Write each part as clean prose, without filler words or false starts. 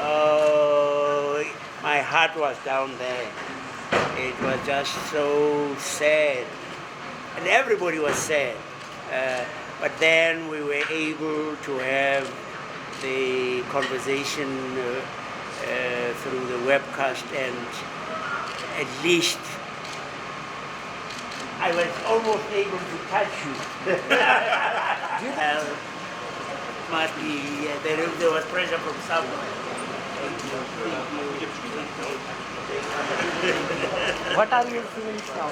Oh, my heart was down there. It was just so sad. And everybody was sad. But then we were able to have the conversation through the webcast, and at least I was almost able to touch you. Must be, there was pressure from someone. What are your feelings now?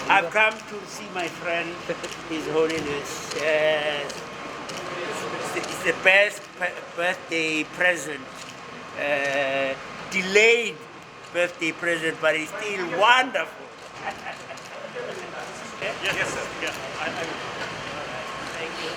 I've come to see my friend, His Holiness. It's the best birthday present, delayed birthday present, but it's still wonderful. Yes, sir. Yeah, Thank you.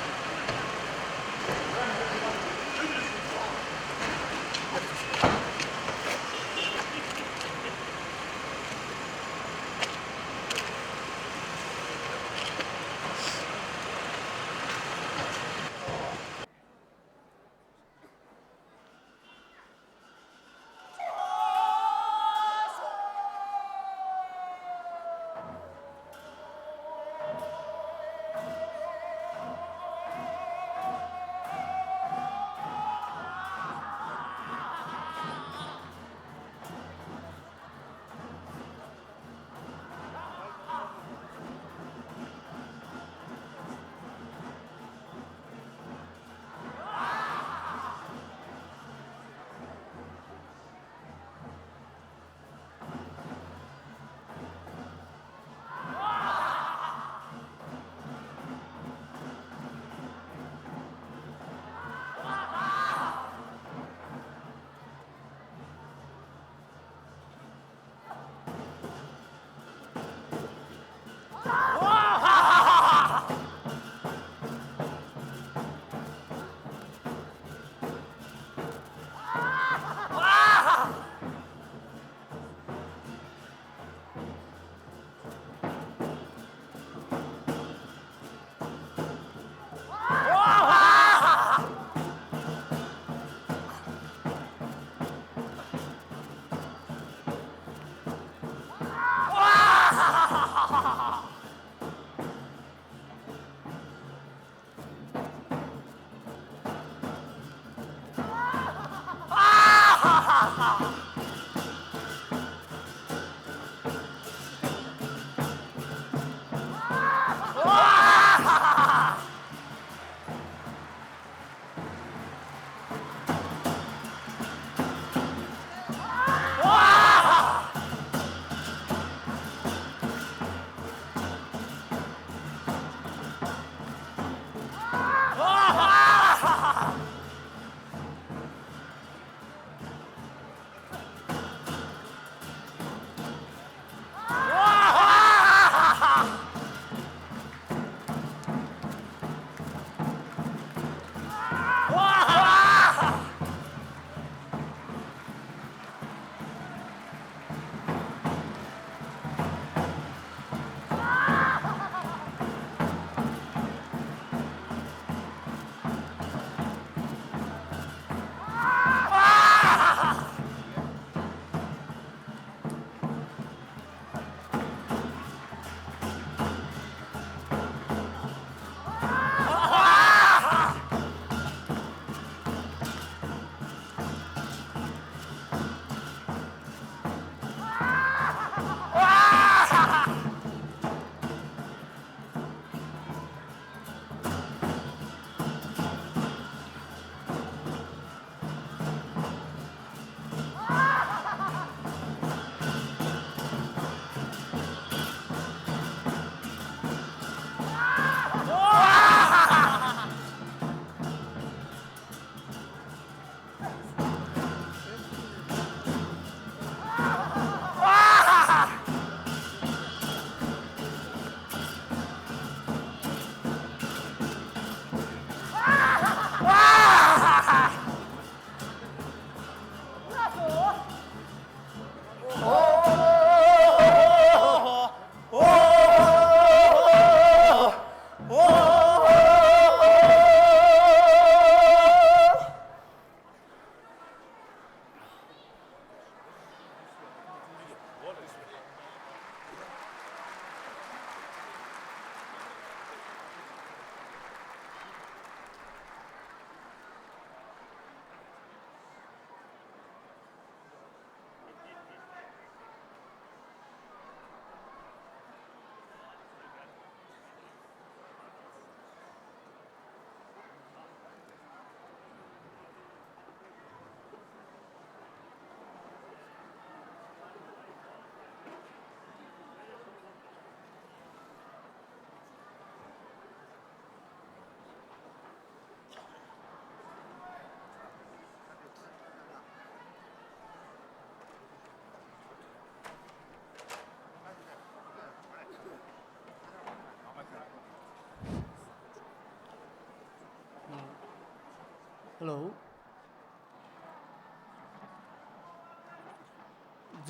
Hello.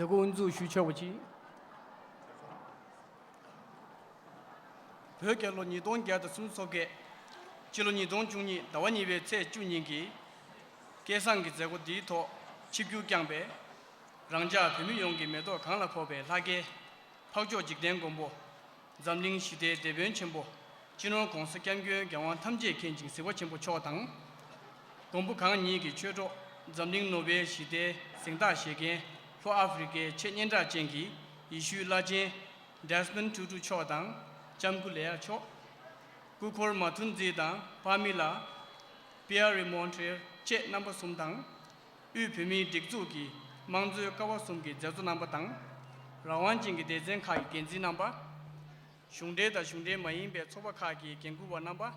저거 쉬쳐보지. 벽에로 니돈 게도 숨속에 지로 니돈 중니 나와니베 제 주님기 계산기 저거 디토 집규경배 랑자 비밀용기 매도 강락포배 라게 파조직된 공부 잠링 시대 대변 첨부 진원 공사 경규 경원 탐지 견증 세워 첨부 초당 공부 강한 얘기 최초 잠링 노벨 시대 생다 시계 for Africa Chenyenra Chengi issue laje Desmond Tutu Chodang Chamkulea Cho Kukor Matun Zedang Pamela Pierre Montreal Che number Sumdang Upimi Dikzuki Mangzu Kawasumki Jazu number Tang Rawan Jingi Dezen Kai Genzi number Shungde da Shungde Mayin Be Soba Kaki Kenguwa number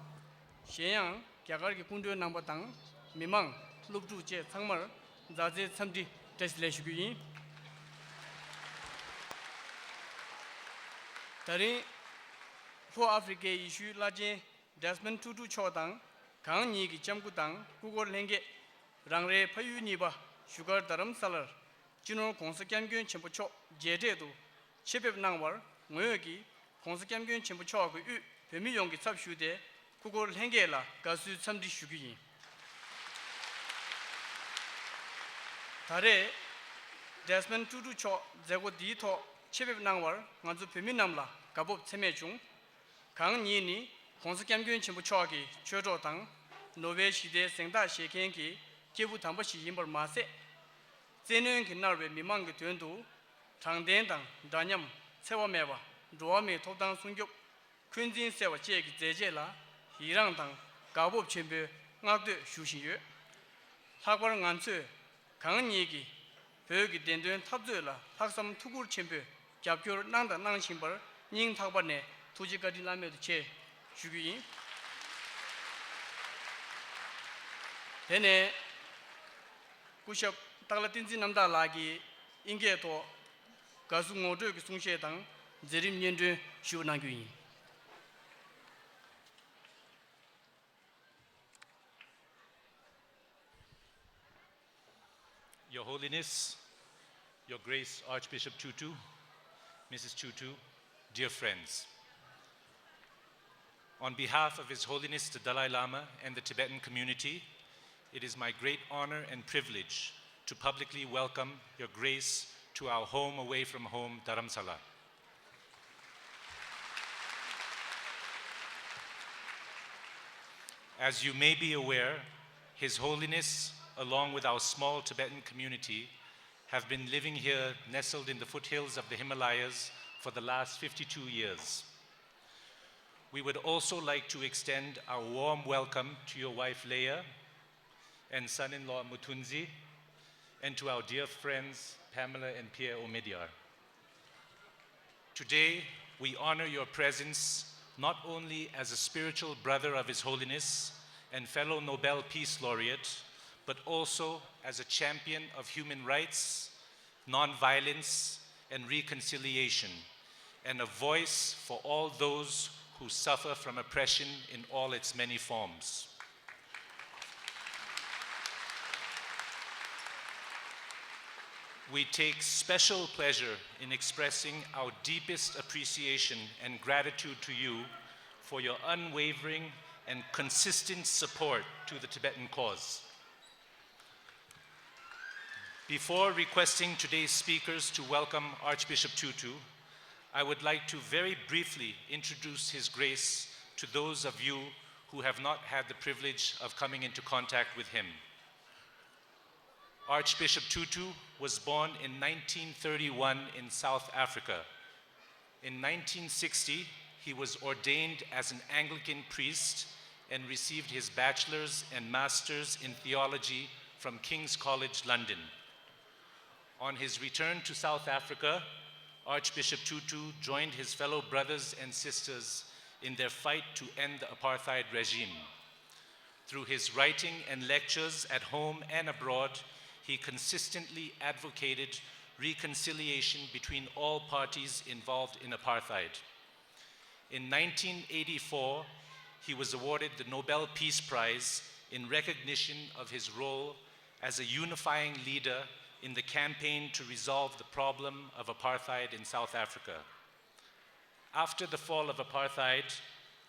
Shenyang Kyagarki Kundu number Tang Mimang Luktu Che Sangmar Zaze Samdi Tesla Tari for Africa issue laje Desmond Tutu Chodang, Kang Niki Chamkutang, Google Lenge, Rangre Payu Niba, Sugar Dharamsala, General Consecamgun Chimpucho, Jetedu, Chipep Nangwar, Moyogi, Consecamgun Chimpucho, Pemiyongi Subshude, Google Hengela, Gasu Samdi Shugi. Tare Desmond Tutu Cho, Zago Dito, Chipep Nangwar, Manzu Peminamla, Kabob Semechung, Kang Nini, Consecamgun Chimpuchogi, Chojo Tang, Nobel Shide, Sengda Shekenki, Kibu Tambashi Yimber Mase, Zenun Kinarbe Mimang Tundu, Tang Dendang, Danyam, Sewameva, Duame Todang Sungyuk, Quinzin Sewa Chek Zejela, Hirang Tang, Kabob Chimbe, Ngakde Shushiyu, Hakwar Ngansu, Kang Niki, Pögi Dendun Tabzula, Haksam Tugur Chimbe, Japur Nanda Nang Chimber, Ning Tabane, Tujikadi Lame Che, Shugi. Tene Bishop Tagalatinzi Namda Lagi Ingeto Gazungo Sungshetang Zerim Yendru Shunagui. Your Holiness, Your Grace Archbishop Tutu, Mrs. Tutu, dear friends. On behalf of His Holiness the Dalai Lama and the Tibetan community, it is my great honor and privilege to publicly welcome Your Grace to our home away from home, Dharamsala. As you may be aware, His Holiness, along with our small Tibetan community, have been living here nestled in the foothills of the Himalayas for the last 52 years. We would also like to extend our warm welcome to your wife Leah and son-in-law Mutunzi, and to our dear friends Pamela and Pierre Omidyar. Today, we honor your presence not only as a spiritual brother of His Holiness and fellow Nobel Peace Laureate, but also as a champion of human rights, nonviolence, and reconciliation, and a voice for all those who suffer from oppression in all its many forms. We take special pleasure in expressing our deepest appreciation and gratitude to you for your unwavering and consistent support to the Tibetan cause. Before requesting today's speakers to welcome Archbishop Tutu, I would like to very briefly introduce His Grace to those of you who have not had the privilege of coming into contact with him. Archbishop Tutu was born in 1931 in South Africa. In 1960, he was ordained as an Anglican priest and received his bachelor's and master's in theology from King's College, London. On his return to South Africa, Archbishop Tutu joined his fellow brothers and sisters in their fight to end the apartheid regime. Through his writing and lectures at home and abroad, he consistently advocated reconciliation between all parties involved in apartheid. In 1984, he was awarded the Nobel Peace Prize in recognition of his role as a unifying leader in the campaign to resolve the problem of apartheid in South Africa. After the fall of apartheid,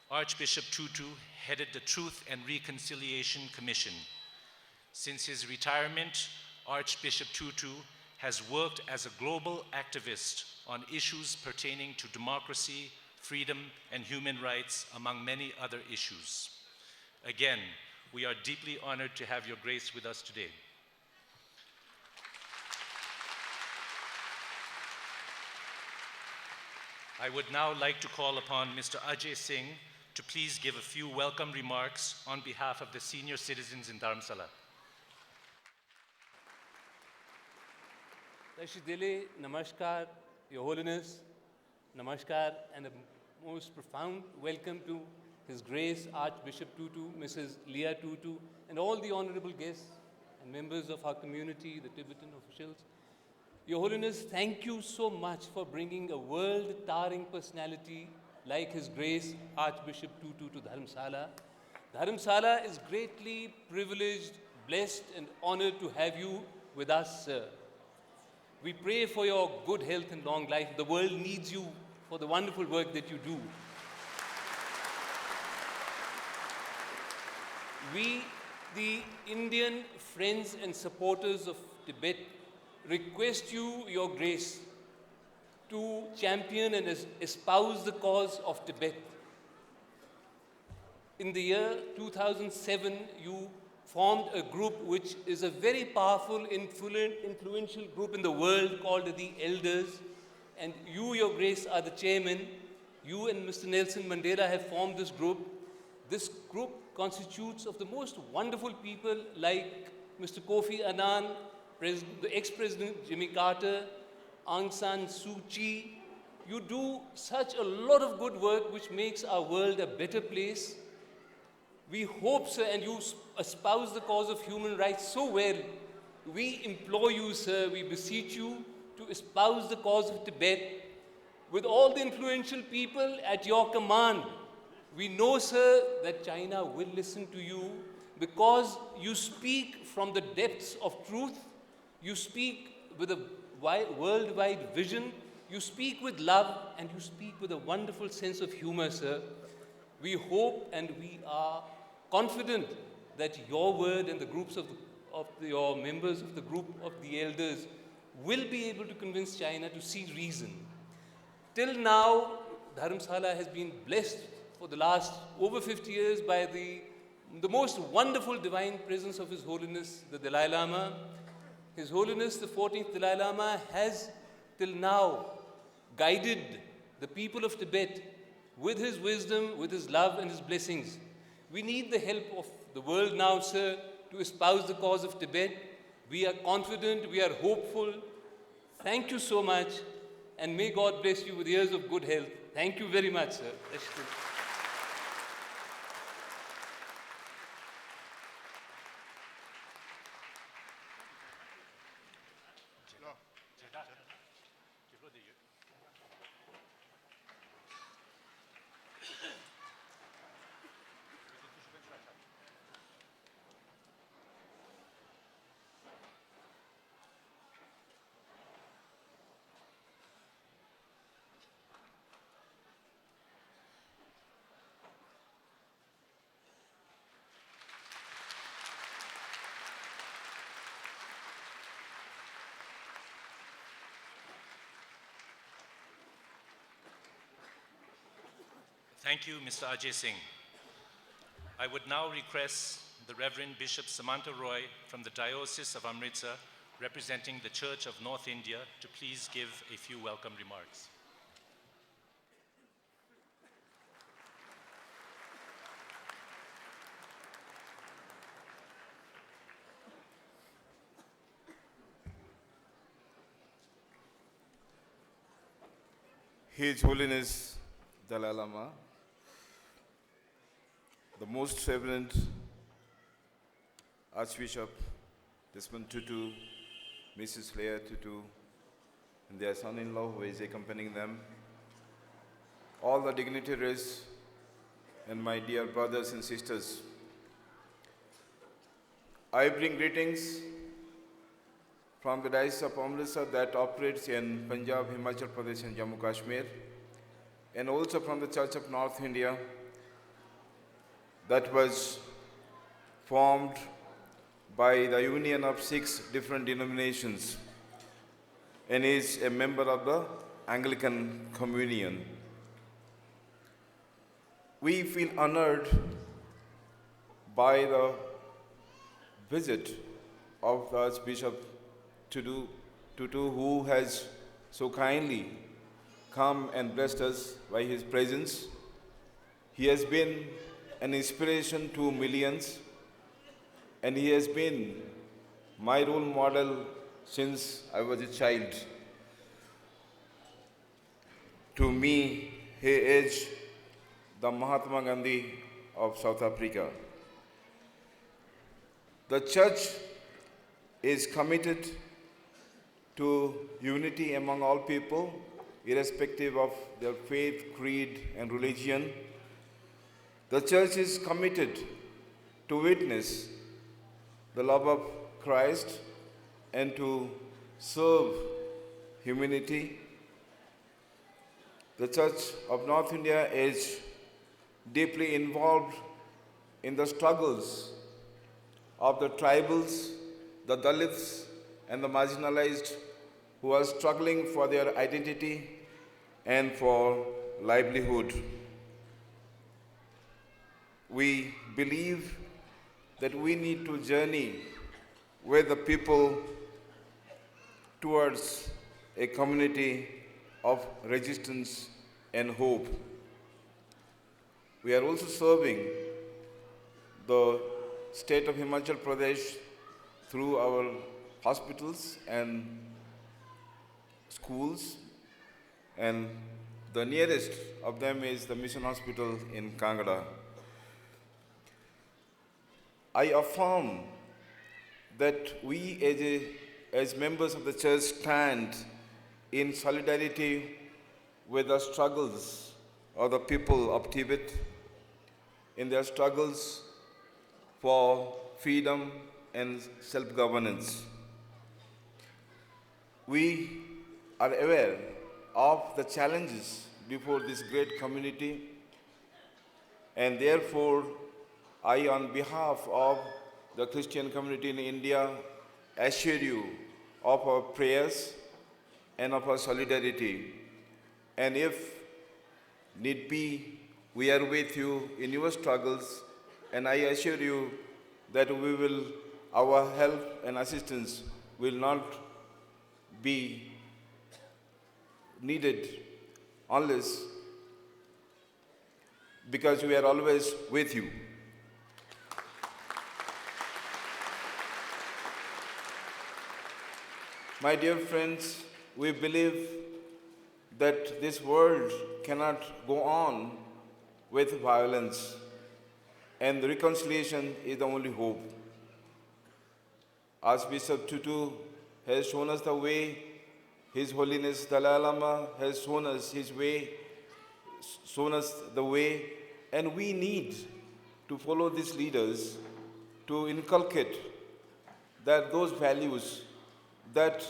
Archbishop Tutu headed the Truth and Reconciliation Commission. Since his retirement, Archbishop Tutu has worked as a global activist on issues pertaining to democracy, freedom, and human rights, among many other issues. Again, we are deeply honored to have Your Grace with us today. I would now like to call upon Mr. Ajay Singh to please give a few welcome remarks on behalf of the senior citizens in Dharamsala. Dile, Namaskar, Your Holiness, Namaskar, and a most profound welcome to His Grace Archbishop Tutu, Mrs. Leah Tutu, and all the honorable guests and members of our community, the Tibetan officials. Your Holiness, thank you so much for bringing a world-towering personality like His Grace Archbishop Tutu to Dharamsala. Dharamsala is greatly privileged, blessed, and honored to have you with us, sir. We pray for your good health and long life. The world needs you for the wonderful work that you do. We, the Indian friends and supporters of Tibet, request you, Your Grace, to champion and espouse the cause of Tibet. In the year 2007, you formed a group which is a very powerful, influential group in the world called the Elders, and you, Your Grace, are the chairman. You and Mr. Nelson Mandela have formed this group. This group constitutes of the most wonderful people like Mr. Kofi Annan, the ex-president Jimmy Carter, Aung San Suu Kyi. You do such a lot of good work which makes our world a better place. We hope, sir, and you espouse the cause of human rights so well. We implore you, sir, we beseech you to espouse the cause of Tibet with all the influential people at your command. We know, sir, that China will listen to you because you speak from the depths of truth, you speak with a worldwide vision, you speak with love, and you speak with a wonderful sense of humor, sir. We hope and we are confident that your word and the groups of your members of the group of the elders will be able to convince China to see reason. Till now, Dharamsala has been blessed for the last over 50 years by the most wonderful divine presence of His Holiness the Dalai Lama. His Holiness the 14th Dalai Lama has till now guided the people of Tibet with his wisdom, with his love and his blessings. We need the help of the world now, sir, to espouse the cause of Tibet. We are confident, we are hopeful. Thank you so much, and may God bless you with years of good health. Thank you very much, sir. Thank you, Mr. Ajay Singh. I would now request the Reverend Bishop Samantha Roy from the Diocese of Amritsar, representing the Church of North India, to please give a few welcome remarks. His Holiness Dalai Lama, the Most Reverend Archbishop Desmond Tutu, Mrs. Laureate Tutu, and their son-in-law who is accompanying them, all the dignitaries, and my dear brothers and sisters. I bring greetings from the Diocese of Amritsar that operates in Punjab, Himachal Pradesh and Jammu Kashmir, and also from the Church of North India that was formed by the union of 6 different denominations and is a member of the Anglican Communion. We feel honored by the visit of the Archbishop Tutu, who has so kindly come and blessed us by his presence. He has been an inspiration to millions, and he has been my role model since I was a child. To me, he is the Mahatma Gandhi of South Africa. The Church is committed to unity among all people, irrespective of their faith, creed, and religion. The Church is committed to witness the love of Christ and to serve humanity. The Church of North India is deeply involved in the struggles of the tribals, the Dalits, and the marginalized who are struggling for their identity and for livelihood. We believe that we need to journey with the people towards a community of resistance and hope. We are also serving the state of Himachal Pradesh through our hospitals and schools, and the nearest of them is the Mission Hospital in Kangra. I affirm that we as members of the church stand in solidarity with the struggles of the people of Tibet in their struggles for freedom and self-governance. We are aware of the challenges before this great community, and therefore I, on behalf of the Christian community in India, assure you of our prayers and of our solidarity. And if need be, we are with you in your struggles, and I assure you that our help and assistance will not be needed unless, because we are always with you. My dear friends, we believe that this world cannot go on with violence, and reconciliation is the only hope. Archbishop Tutu has shown us the way. His Holiness Dalai Lama has shown us his way, shown us the way, and we need to follow these leaders to inculcate that those values that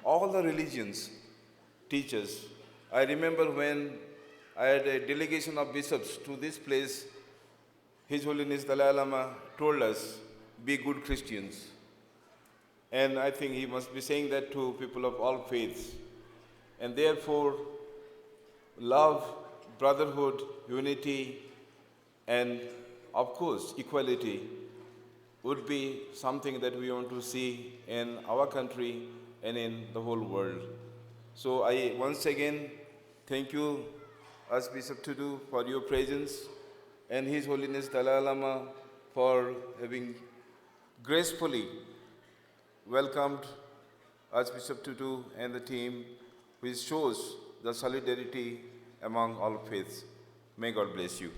all the religions teach us. I remember when I had a delegation of bishops to this place, His Holiness Dalai Lama told us, be good Christians. And I think he must be saying that to people of all faiths. And therefore, love, brotherhood, unity, and of course, equality would be something that we want to see in our country and in the whole world. So I once again thank you, Archbishop Tutu, for your presence, and His Holiness Dalai Lama for having gracefully welcomed Archbishop Tutu and the team, which shows the solidarity among all faiths. May God bless you.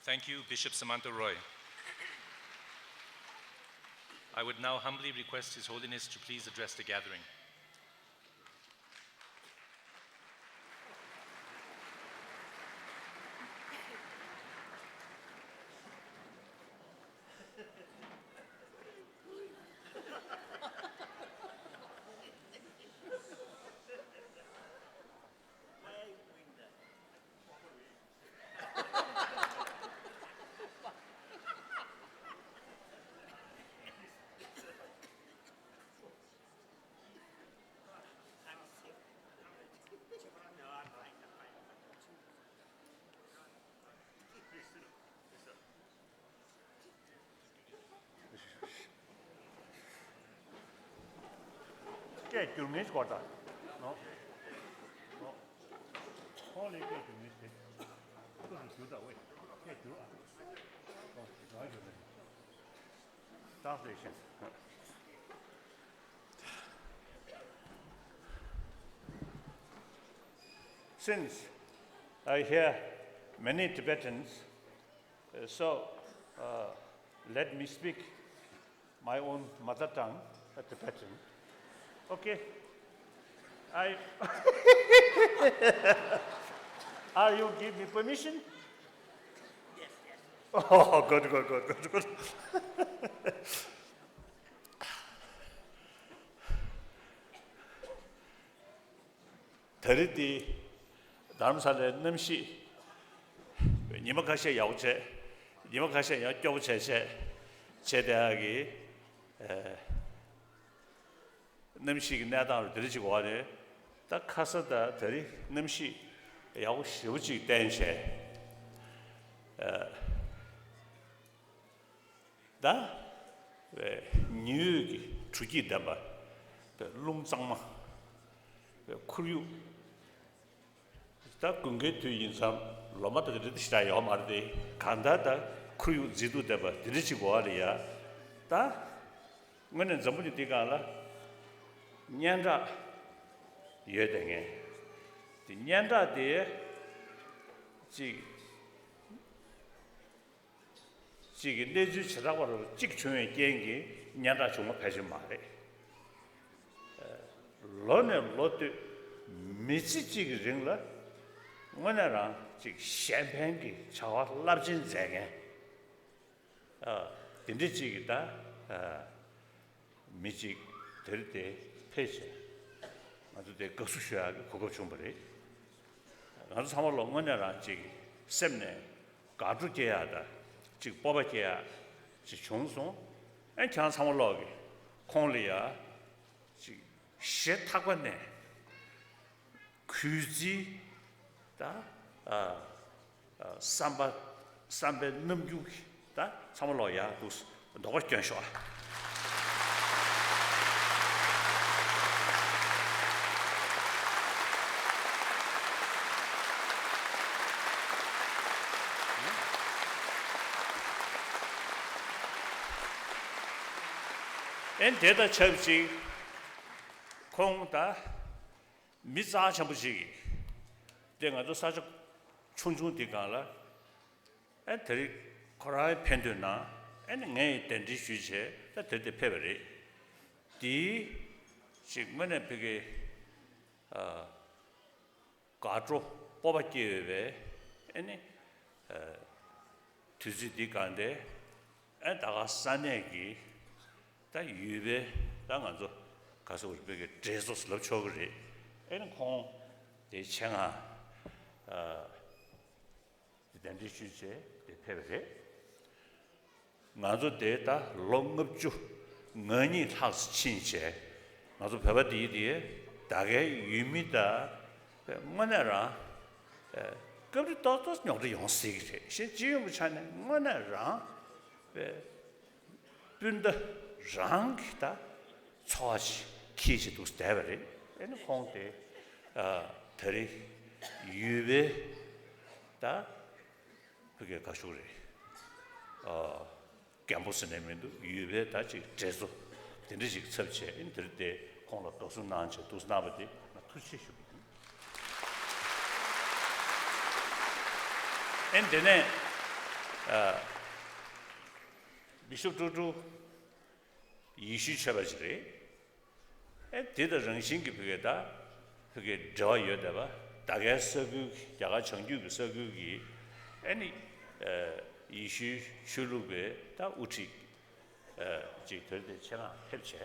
Thank you, Bishop Samantha Roy. I would now humbly request His Holiness to please address the gathering. Che tu mi scorda? No? No. Holy che tu mi scorda? Tu mi scorda, wait. Che tu? Oh, right. Translation. Since I hear many Tibetans, let me speak my own mother tongue, Tibetan. Okay. Are you give me permission? Yes, yes. Oh, good. 더리디 다름살에 넘시 니마카시아 야우체 니마카시아 야교체체 제대하기 넘시 내다를 들으시고 와네 딱 가서다 더리 넘시 야우 시우지 댄셰 다 뉴기 주기다마 롱장마 쿠류 다 군게 뒤인삼 로마트가 시다요 말데 간다다 쿠류 지도다바 들으시고 와리야 다 뭐는 전부 뒤가라 년자 예등에 년자데 지금 내주 치라고 직중에 경기 년자 정말 패지 말해 로네 로트 미치지기 링라 뭐나라 지 샴페인기 차와 랍진 제게 딘디지기다 미치 될때 페이지 아주 대 거수셔야 그거 좀 버리 아주 사말로 뭐냐라 지 셈네 가주게야다 지 뽑아게야 지 총송 안 그냥 사말로 콩리야 지 셰타관네 규지 다 삼배 넘주기 다 사말로야 또 너가 견셔 엔 대다 첩지 공다 미자 첩지 내가도 사실 충충디가라 애들이 코라에 펜드나 애네 덴디 주제 다 대대 페버리 디 지금은 그게 가조 뽑았기에 애네 투지디간데 애다가 산내기 다 유배 당한서 가서 우리 그게 제소스 럽초그리 애는 콩 대창아 덴디 주제 대패베 나도 데이터 롱업주 너니 타스 친체 나도 배바디디에 다게 유미다 뭐나라 그것도 또 녀도 용식이 지금 차네 뭐나라 분다 랑다 초아시 키지도 스테버리 에는 콩데 더리 유베다 그게 가슈리 캠퍼스 내면도 유베다 지 제소 딘지 섭체 인터때 콩로 도스나한테 도스나버디 투시슈 엔데네 비숍 투투 이슈 쳐바지리 에 대다 정신기 그게다 그게 저여다봐 다게서그 야가 정규 서그기 아니 이슈 슈루베 다 우치 지들데 제가 펼쳐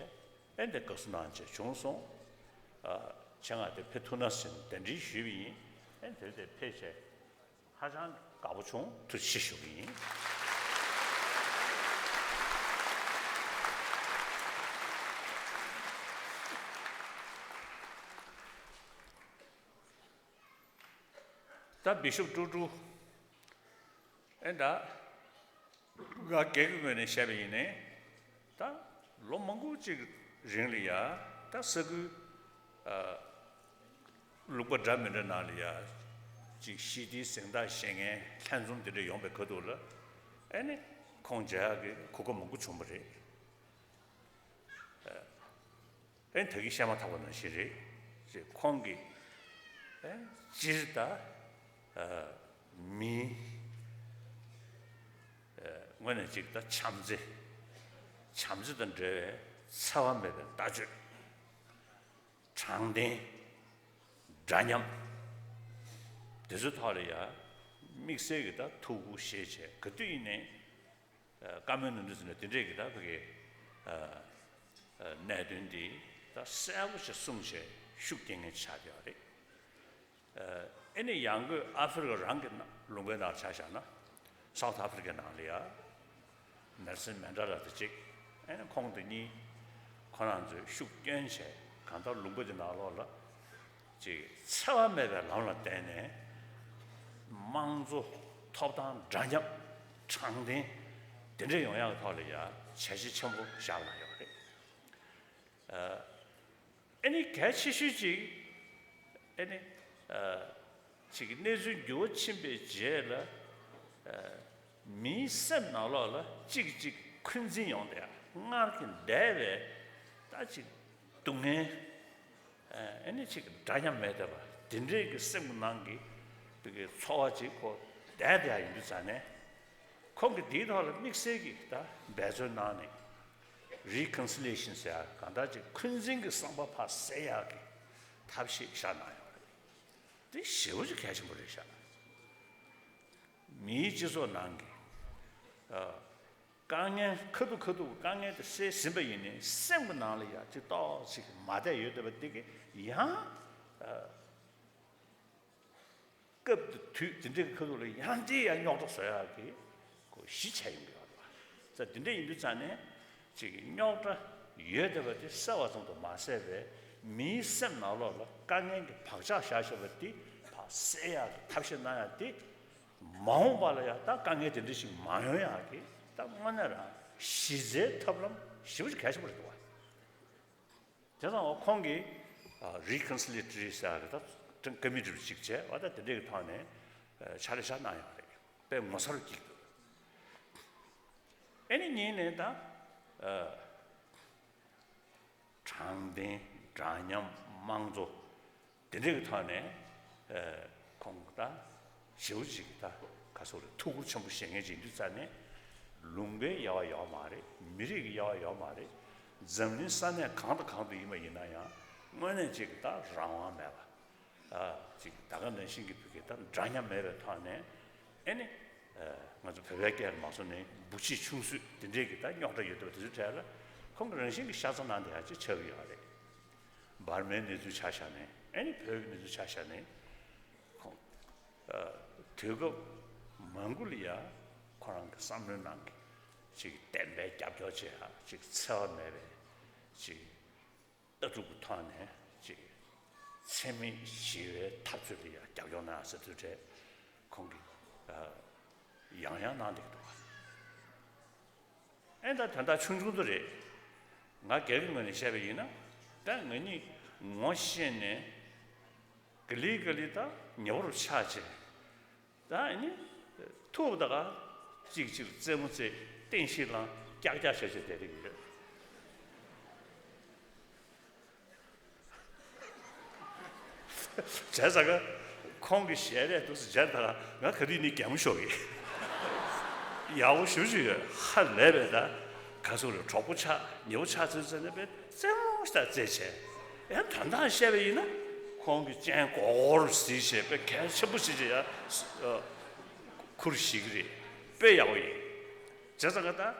엔데 거스나한테 종송 제가데 페토나스 덴지 슈비 엔데데 펼쳐 하장 가부총 두시슈비 다 비숍 투투 엔다 가 개그맨의 샤베이네 다 로망고지 링리야 다 서그 루버드라면의 나리야 지 시디 생다 생에 탄송들의 용배 거도라 아니 공자하게 그거 먹고 좀버리 엔 되게 시험을 타고는 시리 이제 콩기 지르다 미 뭐는 직다 참제 참지던 저 사완매는 따주 장대 잔염 대주탈이야 믹스에다 투구 시제 그뒤에 까면은 무슨 된제기다 그게 내든지 다 세부시 숨쉬 슈팅의 차별이 애니 양그 아프리카 랑게 롱베나 차샤나 사우스 아프리카 나리아 넬슨 맨델라도 직 애는 콩드니 코난즈 슈견셰 간다 롱베지 나로라 지 차와메가 나올라 때네 망조 톱단 잔nhập 장대 된제 영향을 달려야 제시 전부 샤라요 애니 개치슈지 애니 지금 내주 요침배 제라 미선 나라라 찍찍 큰진 용대야 나르긴 대베 다지 동해 애니 지금 다냐매다 봐 된제 그 sem난기 그게 소화지고 대대야 인도잖아 거기 뒤돌아 믹스기다 배전나네 reconciliation 사 간다지 큰진 그 상바파 세야기 답시 샤나요 이 쉬우지 개지 모르잖아 미지소 난게 강에 커도 강에도 세 심배이네 생분나리야 저도 지금 마대 여도 되게 야 급도 진짜 그거를 양지야 녀도서야기 그 시체인가 봐. 자 근데 인도잖아 지금 녀도 여도 싸워서도 마세베 미선 나로로 강에 박자 샤셔버디 파세야 탑신나야디 마음발이야 딱 강에 들듯이 마요야기 딱 만나라 시제 탑람 쉬우지 계속 버려 와. 저는 공기 reconciliatory 사가 좀 거미줄 직제 와다 되게 타네 잘해서 나요. 배 모서를 찍고. 애니 니네다 장대 잔염 망조 되게 타네 공다 쉬우지다 가서 투구 전부 시행해지 인도산에 룽베 야와 말에 미리 야와 말에 점린 산에 강도 이마 있나야 뭐네 지다 라와 매봐 지금 다가는 신기 비게다 잔야 매베 타네 애니 맞아 배배게 할 마선에 무치 충수 된제기다 녀도 여도 되잖아 공그런 신기 샤선한테 아주 처리하래 말면에도 차샤네 애니 벽에도 차샤네 되고 몽골리아 코랑 삼는 난게 지금 땜배 잡혀져야 지금 처음에 지금 떠주고 타네 지금 세미 시외 탑출이야 작용나서 도대 공기 양양나는데도 엔다 단다 충중들이 나 개그맨이 샤베이나 당연히 뭐시네 글리글리다 녀로 차지 다니 토보다가 지금 제무제 땡시랑 짝짝셔셔 되는 거 제사가 공기 시에래 도스 제다가 나 그리니 겸쇼이 야우 쇼슈 한 레벨다 가서를 조부차牛차 전전에 쩨무스다 제체 야 단단 시에이나 공기 짠 고를 시시에 배 개셔부시지야 쿠르시그리 빼야오이 제사가다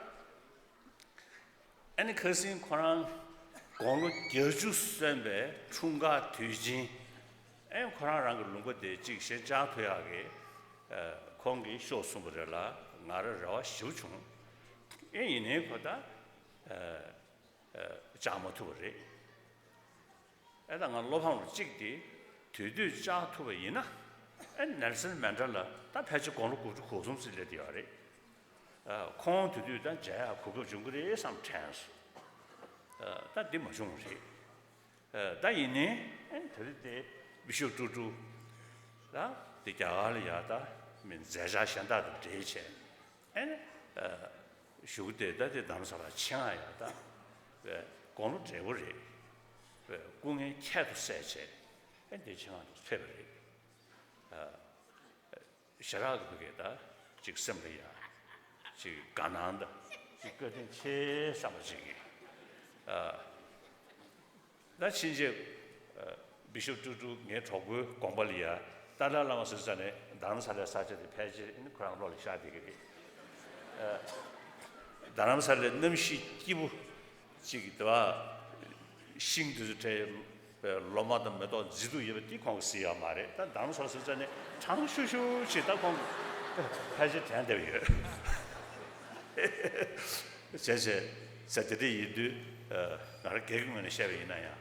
아니 그신 코랑 공로 겨주선배 충가 뒤진 에 코랑랑 그런거데 직시 자퇴하게 공기 쇼스물라 나를 러 쇼충 이네 거다 자모투리 에다가 로방을 찍디 뒤뒤 자투베이나 에 넬슨 맨델라 다 패치 공로 구조 고송실에 되어래 콩 뒤뒤단 제야 고급 중국의 상 찬스 다 디모중시 다 이네 에 들때 비쇼 투투 다 디자알이야다 민 제자샹다도 제체 에 쇼데다데 담사라 칭아야다 왜 공로 제버리 왜 공의 캐도 세체 엔데 칭아도 세버리 샤라도 그게다 직선배야 지 가난다 거든 제 삼지기 나 진짜 비숍 투투 내 저거 공부리야 달라라마 스전에 다람살에 사제의 폐지 있는 그런 롤이 샤디기 다람살에 넘시 기부 지기도와 신도제 로마도 메도 지도 예비 공시야 말에 단 다람살 스전에 장슈슈 지다 공 폐지 된대요 제제 세대의 이들 나를 개그맨의 샤베이나야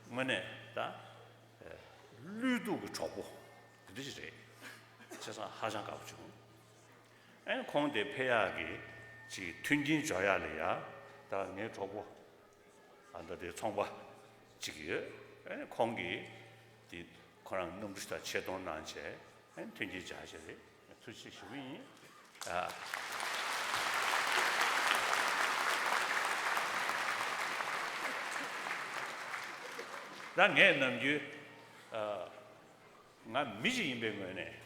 뭐네 다 류도가 좋고 그러지 그래서 하장 가보죠 에 공대 폐하기 지 튼진 줘야래야 다내 좋고 안다데 총바 지기 에 공기 디 그런 넘부시다 제동 난체 에 튼진 자셔래 수시 시위 당에 남주 나 미지 인백원에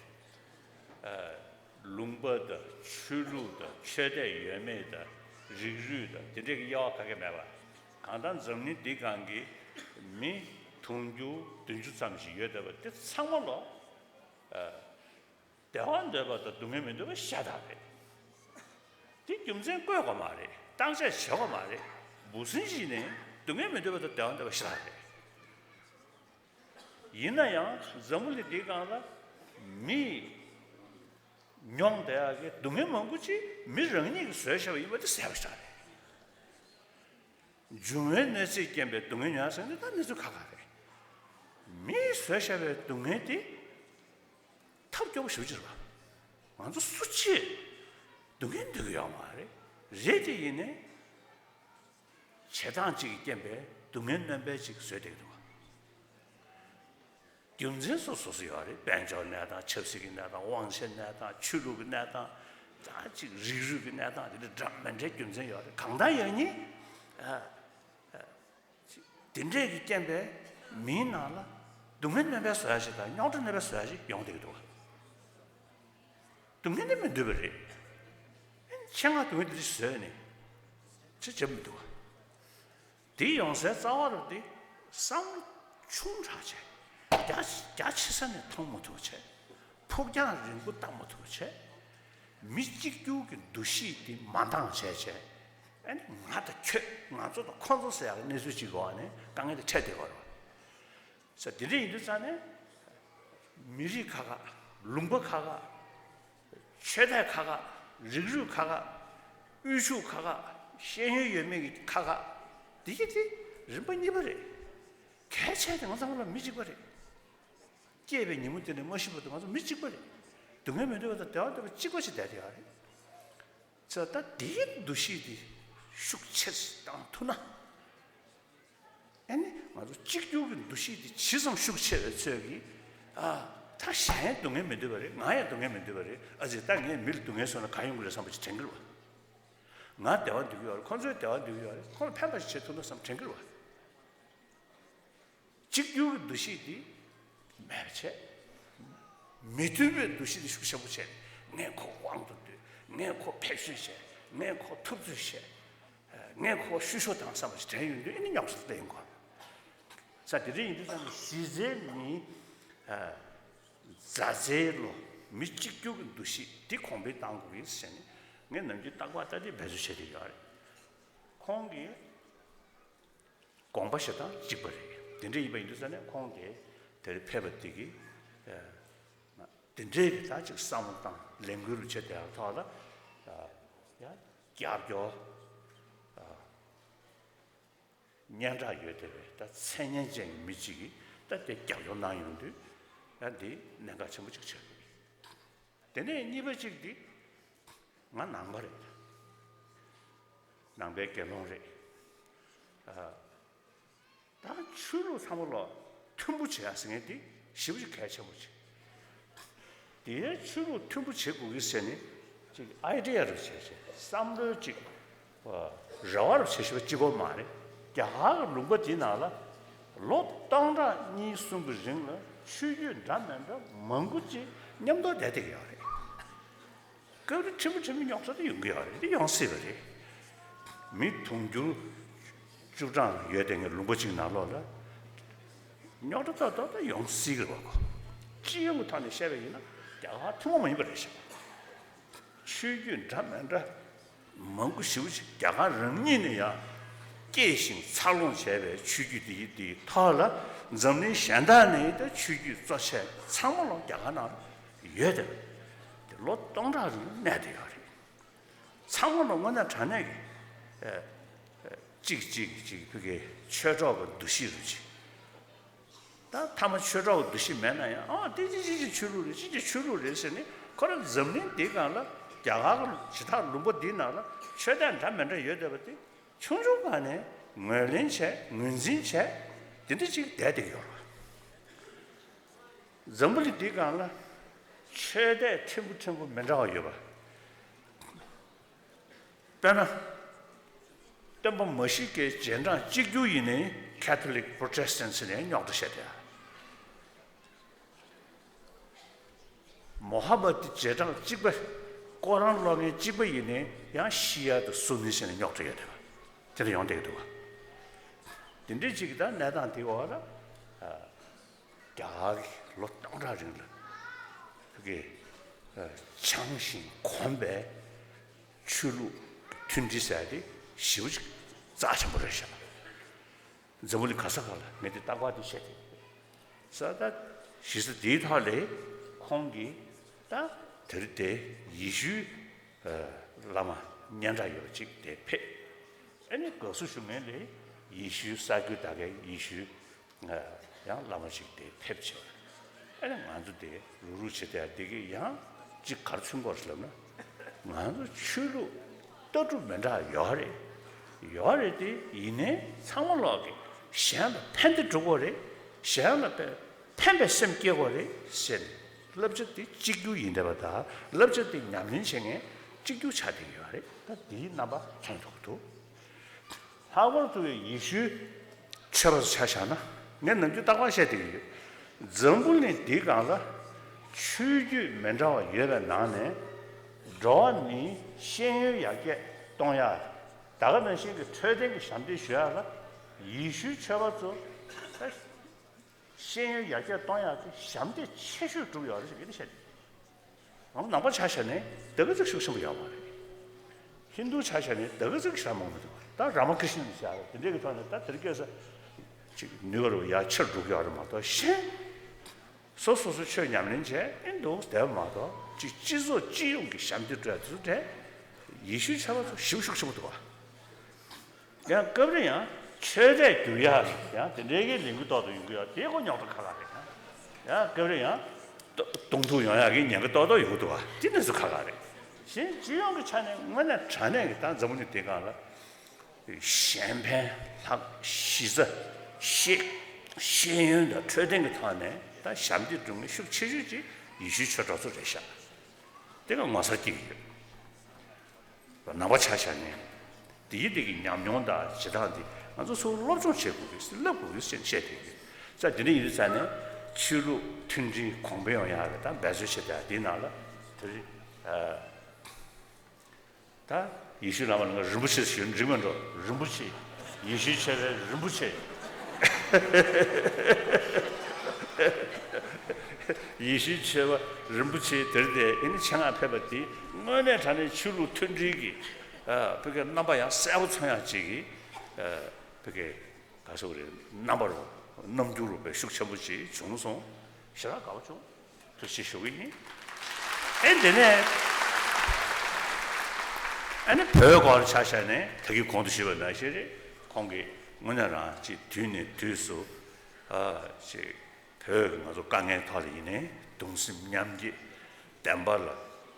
룽버的출루的최대 유명的日日的这个要가게 매봐 간단 정리 대강기 미 통주 등주 잠시 여다버 상월로 대원들부터 동해면도 샤다베 이 점점 거가 말해 당시에 저거 말해 무슨 시네 동해면도부터 대원들부터 샤다베 이나야 정물이 대가가 미 뇽대하게 동해 먹고지 미정이 쇠셔 이것도 세워셔 중에 내세 있게 동해 냐서는 다 내서 가가래 미 쇠셔에 동해디 탑교 쉬지라 완전 수치 동해 되고야 말해 제디네 제단지 있게 동해 남배직 쇠되고 경제소 소소요리 벤저나다 첩식이나다 왕신나다 추루나다 자지 리루나다 이제 잠만제 경제요리 강다연이 딘제기 겜베 미나라 동현내베 써야지다 녀들내베 써야지 용되기도 동현내면 되버리 창아 동현들이 써야네 진짜입니다 디용세 싸워르디 상 충차제 자치산에 통못하고체 폭장을 rin고 딱 못하고체 미직교기 두시디 만당체체 아니 나도 최 나도 콘서트야 내주지고 안에 강에도 채되고 그래서 디리들 전에 미리카가 룽버카가 최대카가 리루카가 유슈카가 현유연맹이 카가 디게디 림번이버리 개체된 것으로 미지버리 깨베 님은 때문에 멋이부터 가서 미치버리 동해면도가 대화도 찍어지 대야 저다 뒤 두시디 숙체스 땅투나 아니 아주 찍주는 두시디 지성 숙체 저기 다시 동해면도버리 나야 동해면도버리 아직 땅에 밀동에서는 가용글에서 한번 챙겨 와. 나 대화 되고요. 콘서트 대화 되고요. 그걸 편파시 제토도 삼 챙겨 와. 찍주 두시디 매체 미투베 두시디 숙셔부체 내코 왕도들 내코 패시체 내코 톱주체 내코 수쇼당 삼아지 대윤도 있는 약속도 된 거. 사실은 이들은 시제니 자제로 미직교 두시 디콤베 당국이 있으니 내 남지 딱 왔다디 배주셔야 돼. 공기 공부하셔다 집버리. 근데 이번 이들은 공기 될 패버티기 근데 아직 싸움당 랭귀를 제대로 타다 야 갸교 년자 요대에 다 천년쟁 미치기 다때 갸교 나이는데 근데 내가 전부 직접 근데 니버직디 난 남발해 남백게 농래 다 주로 삼으러 틈부치 하승했디 시부지 개쳐보지 뒤에 주로 틈부치 고기세니 지금 아이디어를 제시 쌈를 지 저를 제시 찍고 말해 야 루버지 나라 로 땅라 니 숨부진가 추유 담는다 멍구지 냠도 되게 하래 그 틈부치 역사도 연구하래 이 연습을 미 통주 주장 여den게 롱보직 나로라 녀도도 용식을 보고 지용 탄의 셰베이나 야가 투모만 이버리셔 취준 담면다 뭔가 쉬우지 야가 런니네야 계신 살롱 셰베 취주디 타라 점니 현단에도 취주 조세 상물로 야가나 여대 로똥라는 내대요 상물로 뭐냐 자네게 그게 최저가 두시르지 다 타마 최저가 두시 매나야 디지지 추루리 진짜 추루리스니 그런 점린 디가라 야가를 기타 rumbo 디나라 최대한 담면에 여대버티 충족간에 멀린체 문진체 디디지 대대요 점블이 디가라 최대 템부 맨자가 여봐 따나 덤보 멋있게 전장 직교인의 캐톨릭 프로테스탄트의 녀도셔야 모하버드 제장 직배 꼬란로의 직배인의 양 시야도 순리신의 녀도셔야 돼. 저도 용되게 도. 근데 지기다 내한테 와라. 야기 로땅라진 그게 창신 권배 출루 튠지사디 시우지 자천버려셔. 저번에 가서가라. 내가 따과디 셔. 사다 시스 디탈레 공기 다 들때 이슈 라마 년자요 직대 폐. 아니 거수 중에래 이슈 사규다게 이슈 야 라마식대 폐치. 아니 만두대 루루치대 되게 야직 가르친 것을나. 만두 출루 또도 맨다 요래. 요래디 이네 상월하게 시험 팬드 주고래 시험 팬베 셈께고래 신 럽저디 지구인데보다 럽저디 냠린생에 지구 차대요래 다디 나바 창독도 하고도 이슈 처벌 차샤나 내 능주 따과셔야 되게 전부는 디가가 추주 맨자와 예가 나네 저니 신유야게 동야 다가면 신그 최대의 상대 쉬어라 이슈 쳐봐서 신유 야게 동야게 상대 최슈 주요를 이렇게 셔. 나빠 차셔네. 더그 숙성을 야와. 힌두 차셔네. 더그 숙성 먹는 거. 다 라마크리스는 샤. 근데 그 전에 다 들게서 지금 누구로 야철 주요를 맞다. 신 소소소 쳐냐면인제 인도 대마도 지지소 지용기 상대 줘도 돼. 이슈 쳐봐서 숙성부터 봐. 그냥 그러냐 최대 교야 야 내게 링구도도 이거야 대고냐도 가라래 야 그러냐 동두 영향이 년거 도도 이거도 와 진짜서 가라래 신 지용의 차네 뭐냐 차네 단 저번에 대가라 샴페인 학 시즈 시연의 최대의 타네 다 샴디 중에 숙취주지 이슈 쳐줘서 되셔 내가 마사지 나와 차샤네 디디기 냠뇽다 지다디 아주 소로 좀 제고 있어. 러고 있어 셰티. 자, 드니 일산에 추루 튠지 공배여야 하다. 매수시다 디나라. 들 다 이슈 나오는 거 르부시 신증은로 르부시 이슈체를 르부시 이슈체와 르부시 들대 이 창 앞에 봤디 뭐네 자네 추루 튠지기 그게 남바야 세우청야지기 그게 가서 그래 남바로 넘주로 배 숙쳐부지 중송 싫어 가죠 저 시쇼이니 엔데네 아니 별거를 차샤네 되게 공부시면 나시리 공기 뭐냐라 지 뒤에 뒤수 지 별 아주 강에 털이네 동심 냠지 담발라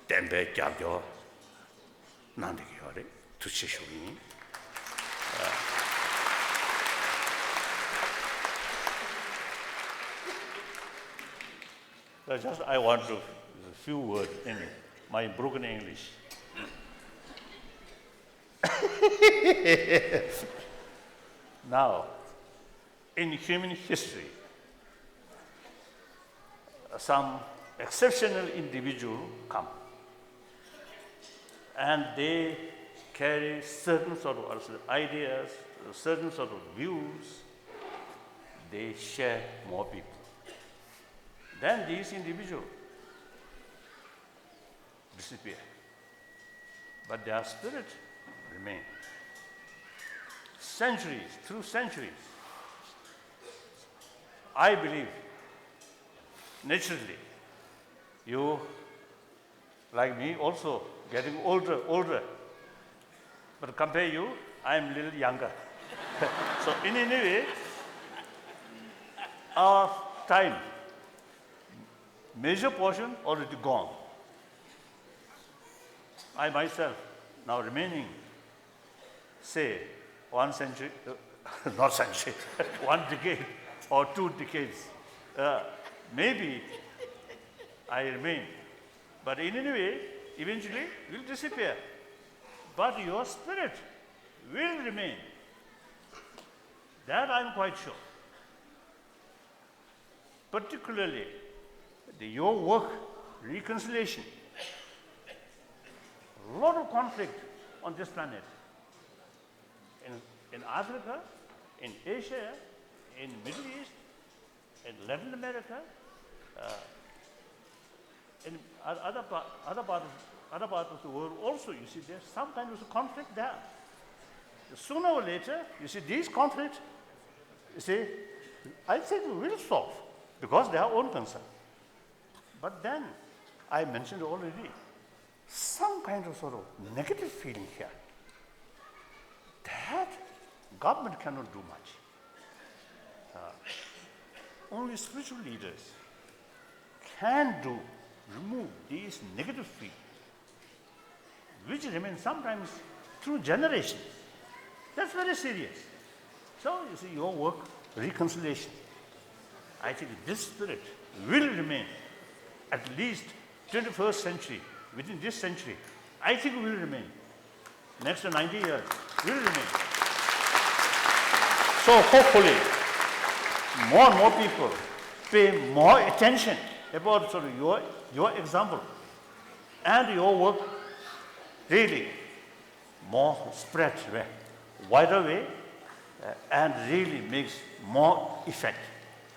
담배 잡죠 난데게 하래 두치쇼니 just I want to a few words in my broken English. Now, in human history, some exceptional individuals come and they carry certain sort of ideas, certain sort of views, they share more people. Then these individuals disappear, but their spirit remains. Centuries, through centuries, I believe, naturally, you, like me, also getting older. But compare you, I am a little younger. So in any way, our time, major portion already gone. I myself now remaining, say, 1 century, not century, 1 decade or 2 decades. Maybe I remain, but in any way, eventually will disappear. But your spirit will remain. That I'm quite sure. Particularly, your work, reconciliation, a lot of conflict on this planet. In Africa, in Asia, in Middle East, in Latin America, in other parts of the world also, you see, there's some kind of conflict there. Sooner or later, you see, these conflicts, you see, I think we will solve because they are own concern. But then, I mentioned already, some kind of sort of negative feeling here. That government cannot do much. Only spiritual leaders can remove these negative feelings, which remain sometimes through generations. That's very serious. So, you see, your work, reconciliation, I think this spirit will remain at least 21st century, within this century, I think will remain. Next 90 years, will remain. So hopefully, more and more people pay more attention about sort of your example and your work really more spread, wider way, and really makes more effect.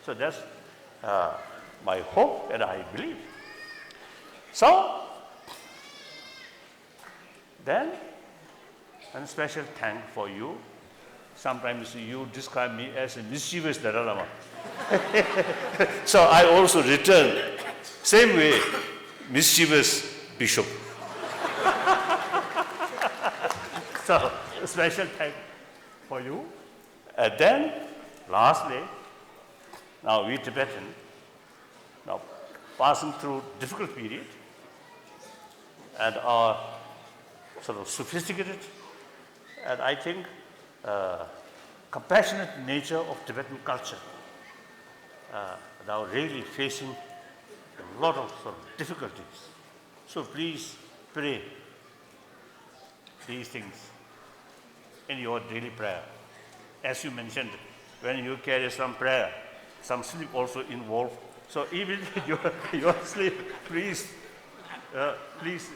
So that's my hope and I believe. So, then, a special thank for you. Sometimes you describe me as a mischievous Dalai Lama. So I also return, same way, mischievous bishop. So, a special thank for you. And then, lastly, now we Tibetan, now passing through difficult period, and are sort of sophisticated, and I think compassionate nature of Tibetan culture, now really facing a lot of sort of difficulties. So please pray these things in your daily prayer. As you mentioned, when you carry some prayer, some sleep also involved. So even your sleep, please, please.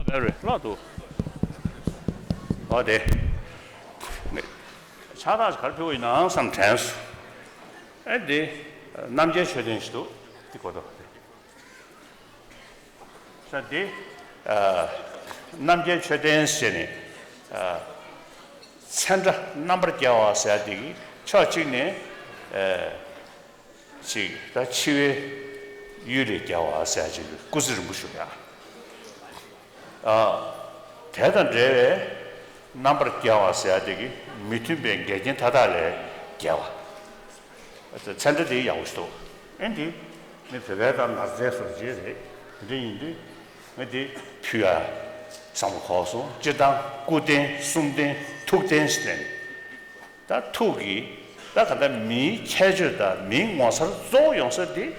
Very lot. 어디? 차다지 갈피고 있는 상태에서 애들 남자 최den시도 있거든. 그런데 남자 최den시니 센터 넘버 겨워서 되기 처치네 지다 치외 유리 겨워서 하지 구슬을 무시야. 대단 제외 넘버 겨워서 되기 미팅뱅 개진 다달래 겨워. 그래서 센터들이 야우스도. 근데 내 배배다 나제서 지제 근데 근데 피야 상고서 지당 고된 숨된 툭된 시대 다 툭이 다 간다 미 체주다 미 원서 조용서디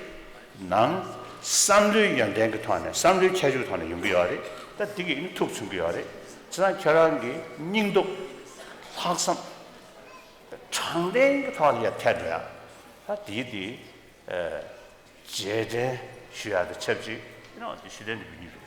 난 삼류 연된 그团에 삼류 체주团에 연구하래 다 되게 이 툭 준비하래 지난 결혼기 닝도 학상 장된 그团에 태도야 다 디디 제제需要的첩지 이런 시대의 민주죠.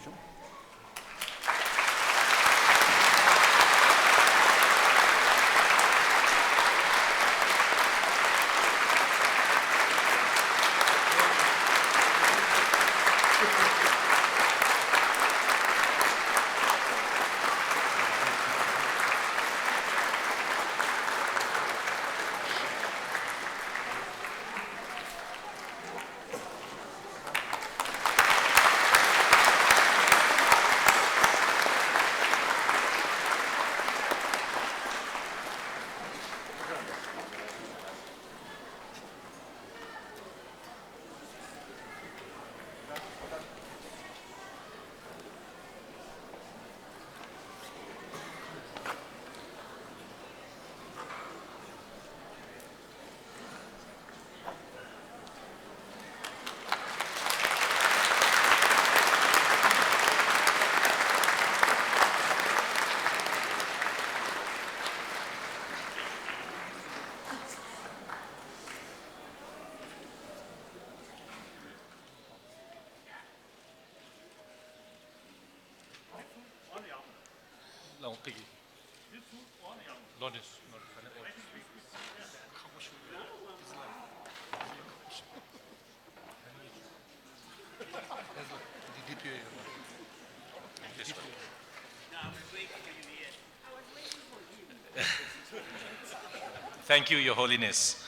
Thank you, Your Holiness.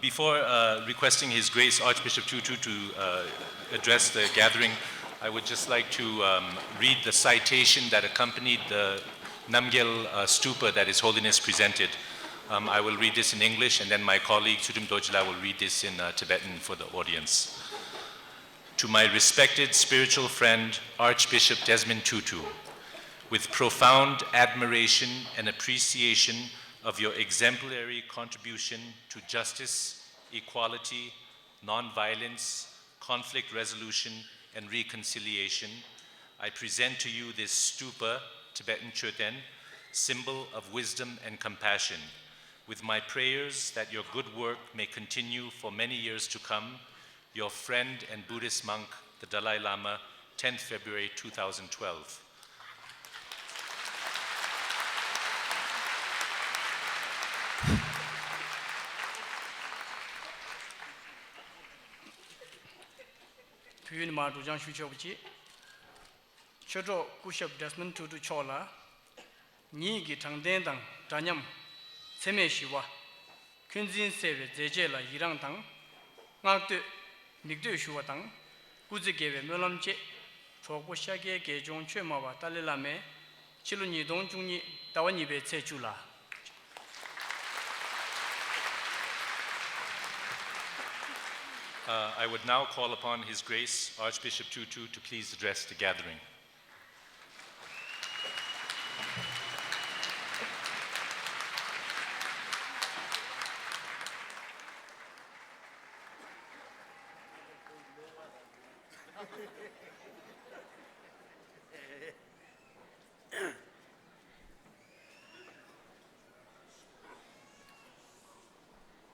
Before requesting His Grace Archbishop Tutu to address the gathering, I would just like to read the citation that accompanied the Namgyal stupa that His Holiness presented. I will read this in English, and then my colleague Sudum Dojla will read this in Tibetan for the audience. To my respected spiritual friend, Archbishop Desmond Tutu, with profound admiration and appreciation of your exemplary contribution to justice, equality, nonviolence, conflict resolution, and reconciliation, I present to you this stupa, Tibetan Choten, symbol of wisdom and compassion, with my prayers that your good work may continue for many years to come. Your friend and Buddhist monk, the Dalai Lama, 10th February 2012. Pyun Ma Dujang Shuchobuchi, Choto Kushab Desmond Tutu Chola, Ni Gitang Dendang, Danyam, Seme Shiwa, Kunzin Seve, Zejela, Yirang Tang, Ngaktu, Nikdu Shuatang, Kuzigeve, Melamche, Chokushake, Gejong Chemawa, Talilame, Chiluni Don Juni, Tawanibe Sechula. I would now call upon His Grace Archbishop Tutu to please address the gathering.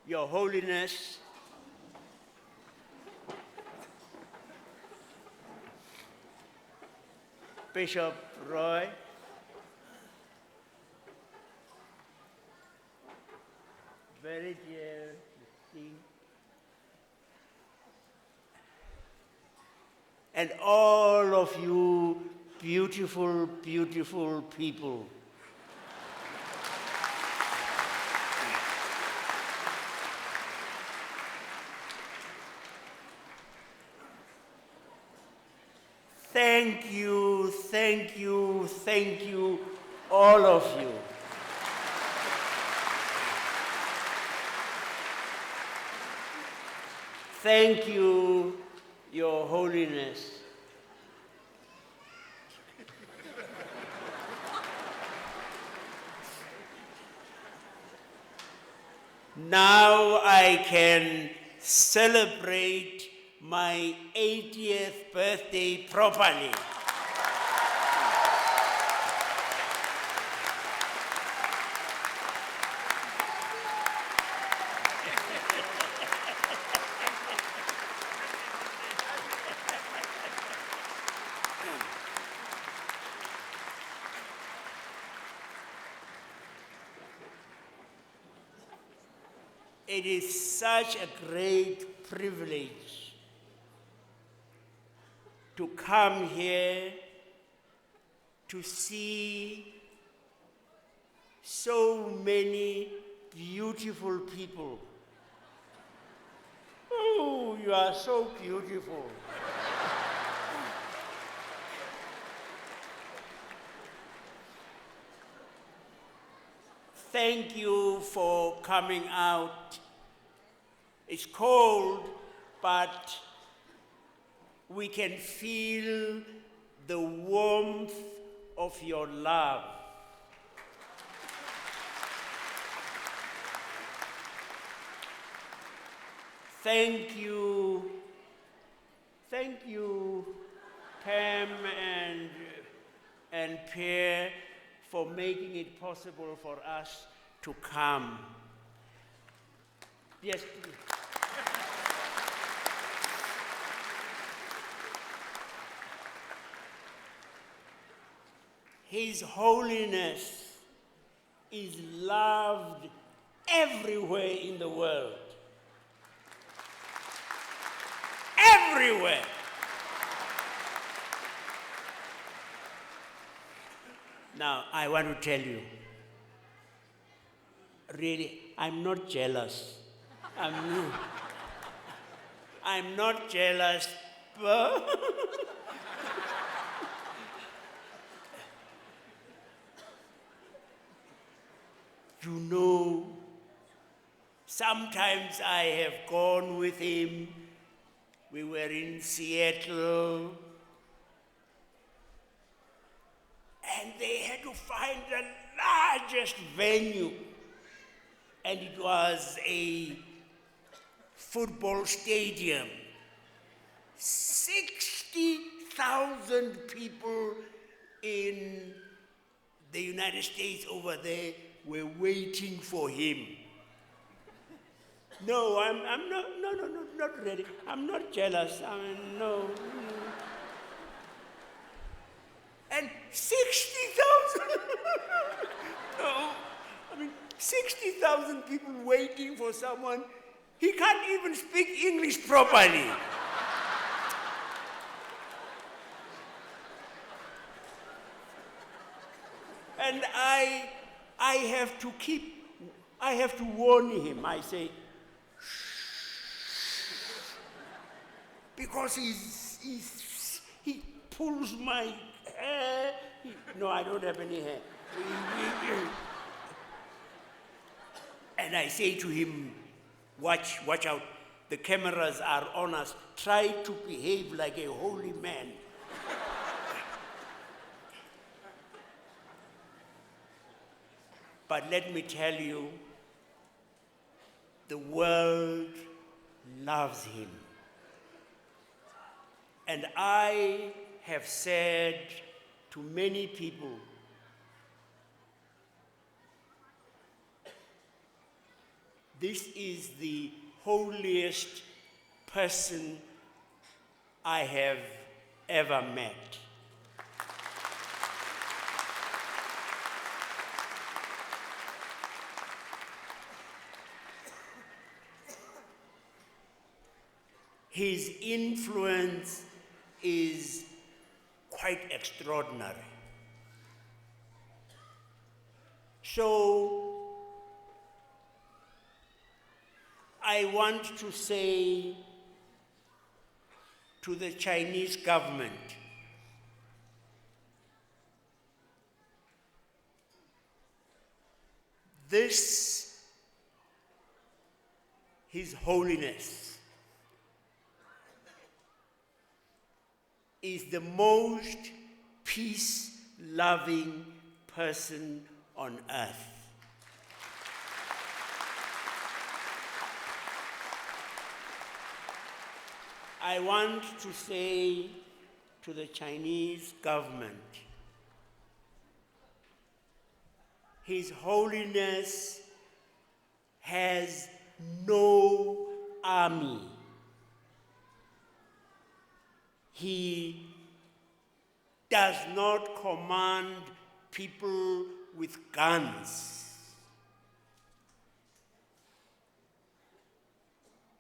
Your Holiness, Bishop Roy, very dear esteemed, and all of you beautiful, beautiful people. Thank you, thank you, thank you, all of you. Thank you Your Holiness. Now I can celebrate my 80th birthday properly. It is such a great privilege to come here to see so many beautiful people. Oh, you are so beautiful. Thank you for coming out. It's cold, but we can feel the warmth of your love. Thank you, Pam and Pierre, for making it possible for us to come. Yes, please. His Holiness is loved everywhere in the world. Everywhere. Now, I want to tell you, really, I'm not jealous. I'm not jealous, but you know, sometimes I have gone with him. We were in Seattle, and they had to find the largest venue, and it was a football stadium. 60,000 people in the United States over there were waiting for him. No, I'm not ready. I'm not jealous. No. And 60,000. No, 60,000 people waiting for someone. He can't even speak English properly. And I have to warn him. I say, because he pulls my hair. No, I don't have any hair. And I say to him, watch out. The cameras are on us. Try to behave like a holy man. But let me tell you, the world loves him. And I have said to many people, this is the holiest person I have ever met. His influence is quite extraordinary. So I want to say to the Chinese government, this, His Holiness, is the most peace-loving person on earth. I want to say to the Chinese government, His Holiness has no army. He does not command people with guns.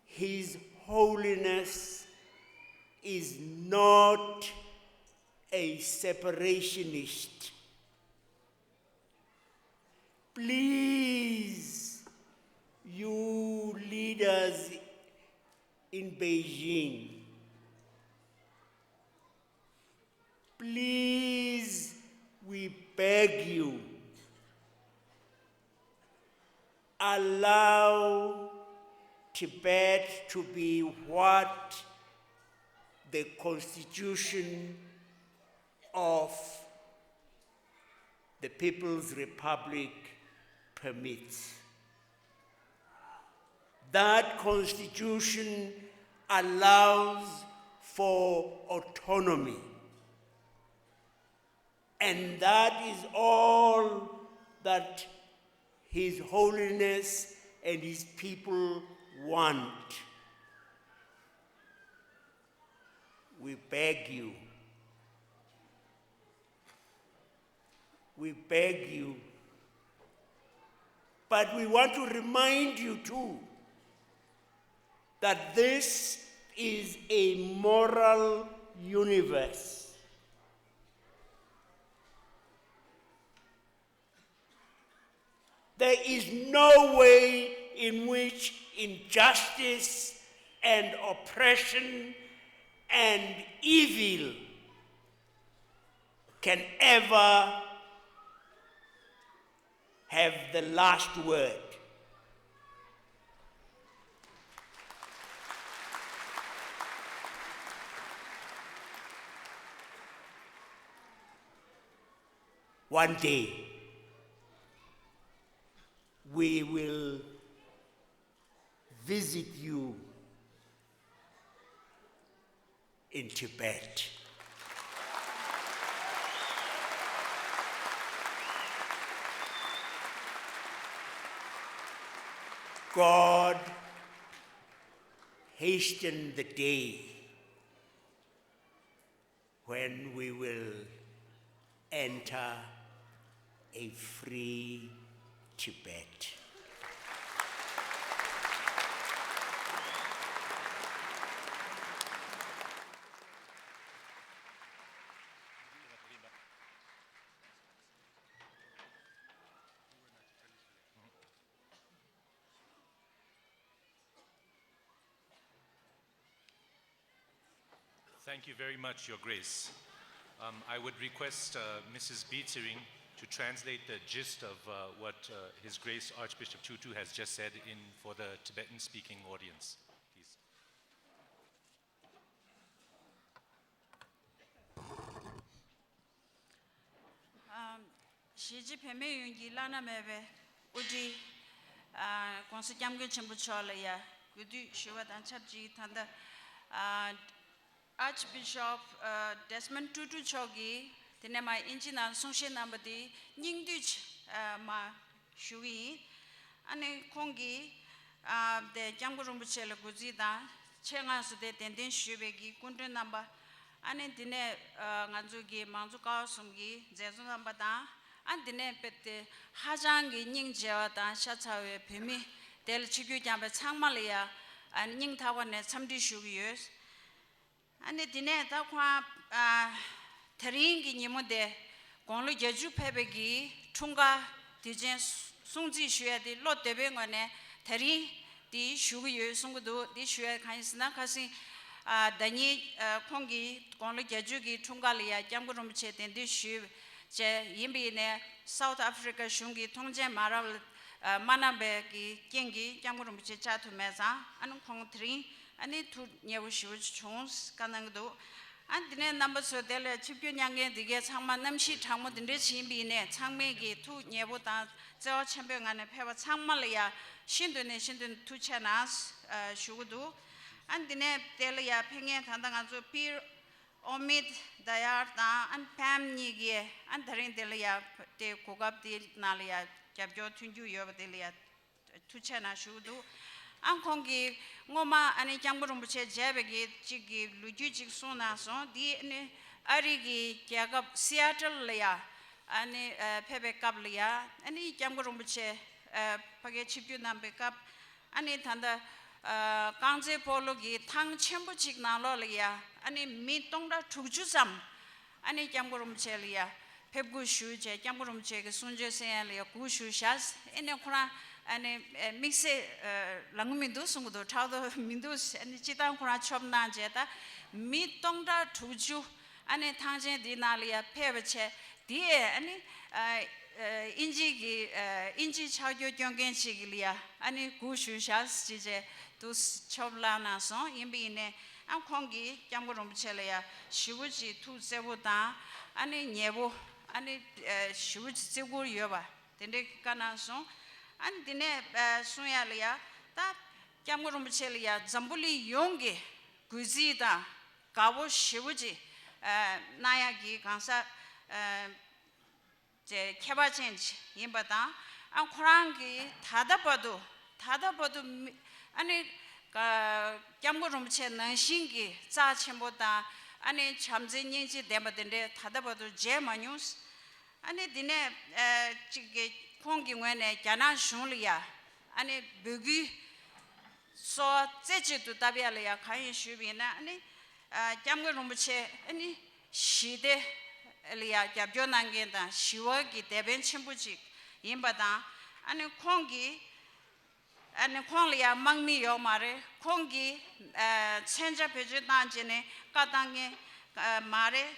His Holiness is not a separationist. Please, you leaders in Beijing, please, we beg you, allow Tibet to be what the Constitution of the People's Republic permits. That Constitution allows for autonomy. And that is all that His Holiness and his people want. We beg you. We beg you. But we want to remind you too that this is a moral universe. There is no way in which injustice and oppression and evil can ever have the last word. One day, we will visit you in Tibet. God hasten the day when we will enter a free Tibet. Thank you very much, Your Grace. I would request Mrs. Beetering to translate the gist of what His Grace Archbishop Tutu has just said for the Tibetan-speaking audience, please. Shiji peme yungi lana mebe udi konsu jamge chimbu chola ya gudu shiwa dan chapji tanda Archbishop Desmond Tutu chogi tene ma inchi na songshe nambadi nyingduch ma shui ane kongi de jamgu rumbu chela guzi da chenga su de denden shubegi kundu namba ane dine nganzu gi mangzu kao sumgi zezu namba da ane dine pete hajangi nying jewa da shachawe pimi del chigyu jambe changmaliya ane nying tawa ne chamdi shugi yus ane dine da kwa Taringi nimude gonglu jeju pebegi tunga dijen sungji shue di lo debe ngone tari di shugu yu sungu do di shue kaisna kasi dani kongi gonglu jeju gi tunga liya jamgurum che den di shu je yimbi ne South Africa shungi tongje maral manabe gi kengi jamgurum che chatu meza anu kong tri ani tu nyewu shu chons kanang do 안 드네 넘버 소델 집교냥게 되게 창만 남시 창모 든데 신비네 창매기 투 예보다 저 챔병안에 패와 창말이야 신도네 신도 투체나스 슈구도 안 드네 텔이야 팽에 단당아주 피 오밋 다야다 안 팸니게 안 다른 텔이야 테 고갑디 나리야 잡죠 튠주 여버텔이야 투체나 슈도 안 공기 ngoma ani changburum che jebegi chigi luju chig sona so di ne arigi kyagap Seattle leya ani phebe kap leya ani changburum che page chipyu nambe kap ani thanda kangje pologi thang chembu chig na lo leya ani mi tongda thugju sam ani changburum che leya phebgu shu che changburum che ge sunje se leya gu shu shas ene khura ane mixe langmindu sungdo thawdo mindu ane chitang khura chopna jeta mi tongda thuju ane thangje dinalia phebeche die ane inji chawjo kyonggen chiglia ane gushu shas jije dus choblana so yimbi ne am khongi kyamgorom cheleya shibuji thu seboda ane nyebo ane shibuji segur yoba tende kana so 안 디네 수야리아 다 캬무름 첼리아 잠불리 용게 구지다 가보 시부지 나야기 강사 제 케바첸지 임바다 안 코랑기 다다봐도 아니 캬무름 첼 난신기 자첸보다 아니 참진인지 데마든데 다다봐도 제마뉴스 아니 디네 지게 공기원에 자나 슌리아 아니 부기 소 제주도 답이야 가인 슈비나 아니 잠거름부체 아니 시대 리아 잡조난게다 시워기 대변 첨부직 임바다 아니 공기 아니 공리아 망미요 말에 공기 천자 표준 단지네 까당에 말에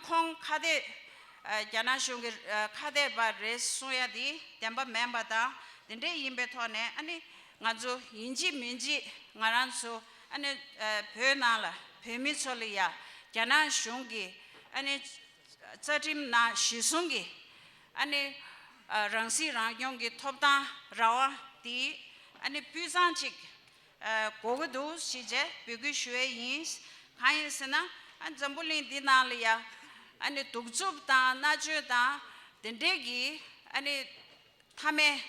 공 카데 자나숑게 카데 바레스 소야디 템바 멤버다 덴데 임베토네 아니 ngazo 인지 민지 ngaranso 아니 베나라 베미솔리아 자나숑게 아니 차팀나 시숭게 아니 랑시랑 용게 톱다 라와 디 아니 퓨산직 고고도 시제 비규슈에 인스 카인스나 안 잠불린 디나리아 아니 독줍다 나주다 덴데기 아니 탐에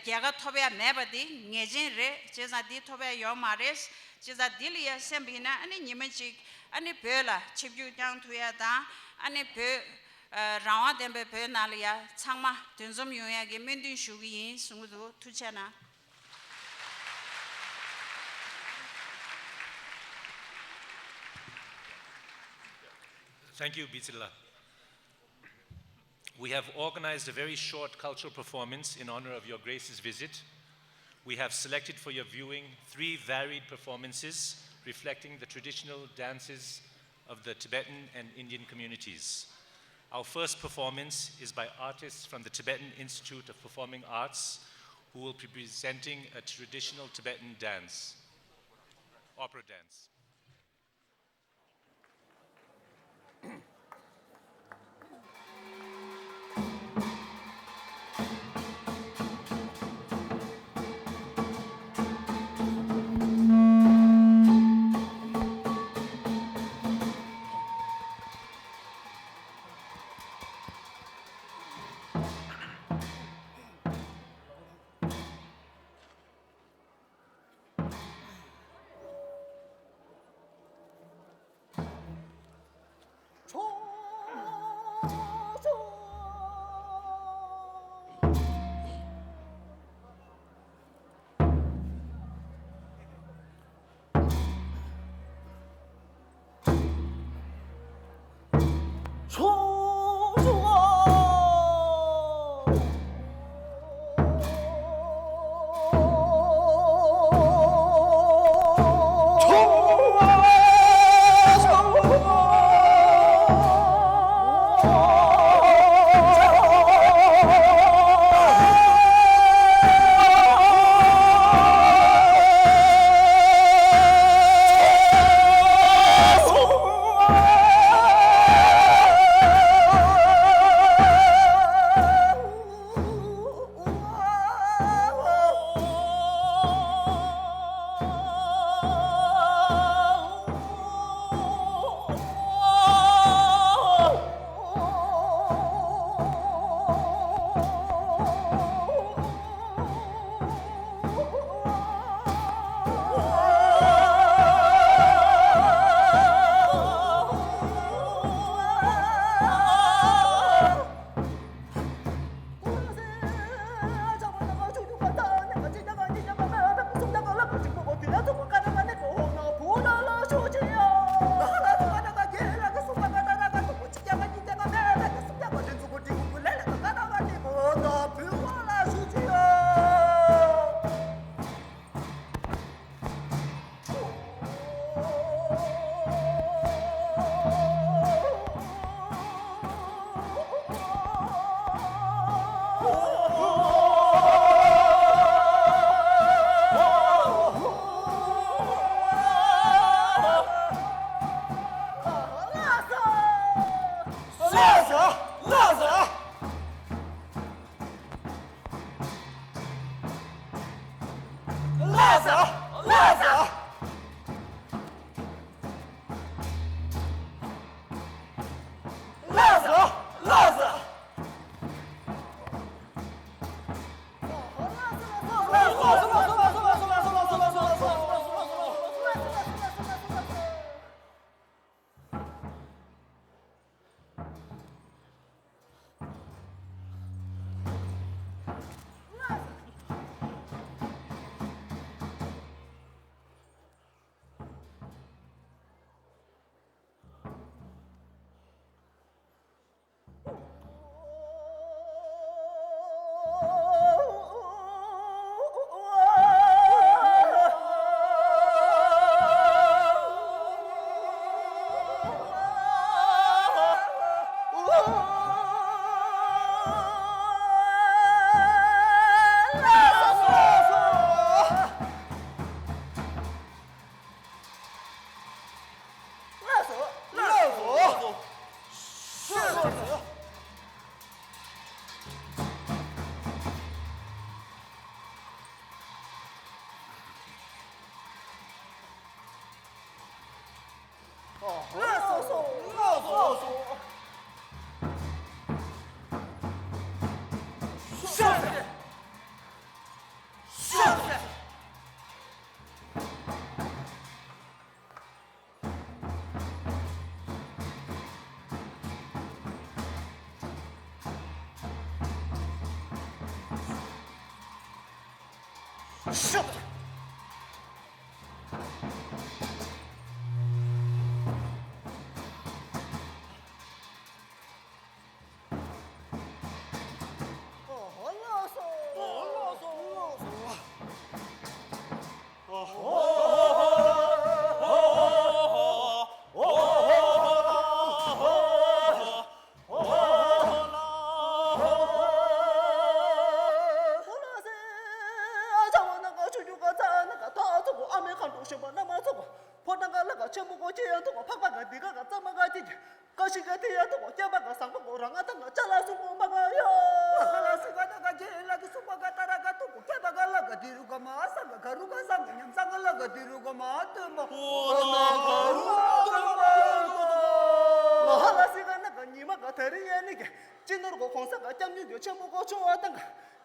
제가 토베야 매버디 녜진레 제자디 토베 요마레스 제자 딜리아 셈비나 아니 니메직 아니 베라 칩주장 투야다 아니 베 라와 덴베 베나리아 창마 든좀 요야게 맨딘 슈기인 숭도 투차나 Thank you, Bisila. We have organized a very short cultural performance in honor of Your Grace's visit. We have selected for your viewing 3 varied performances reflecting the traditional dances of the Tibetan and Indian communities. Our first performance is by artists from the Tibetan Institute of Performing Arts, who will be presenting a traditional Tibetan dance, opera dance.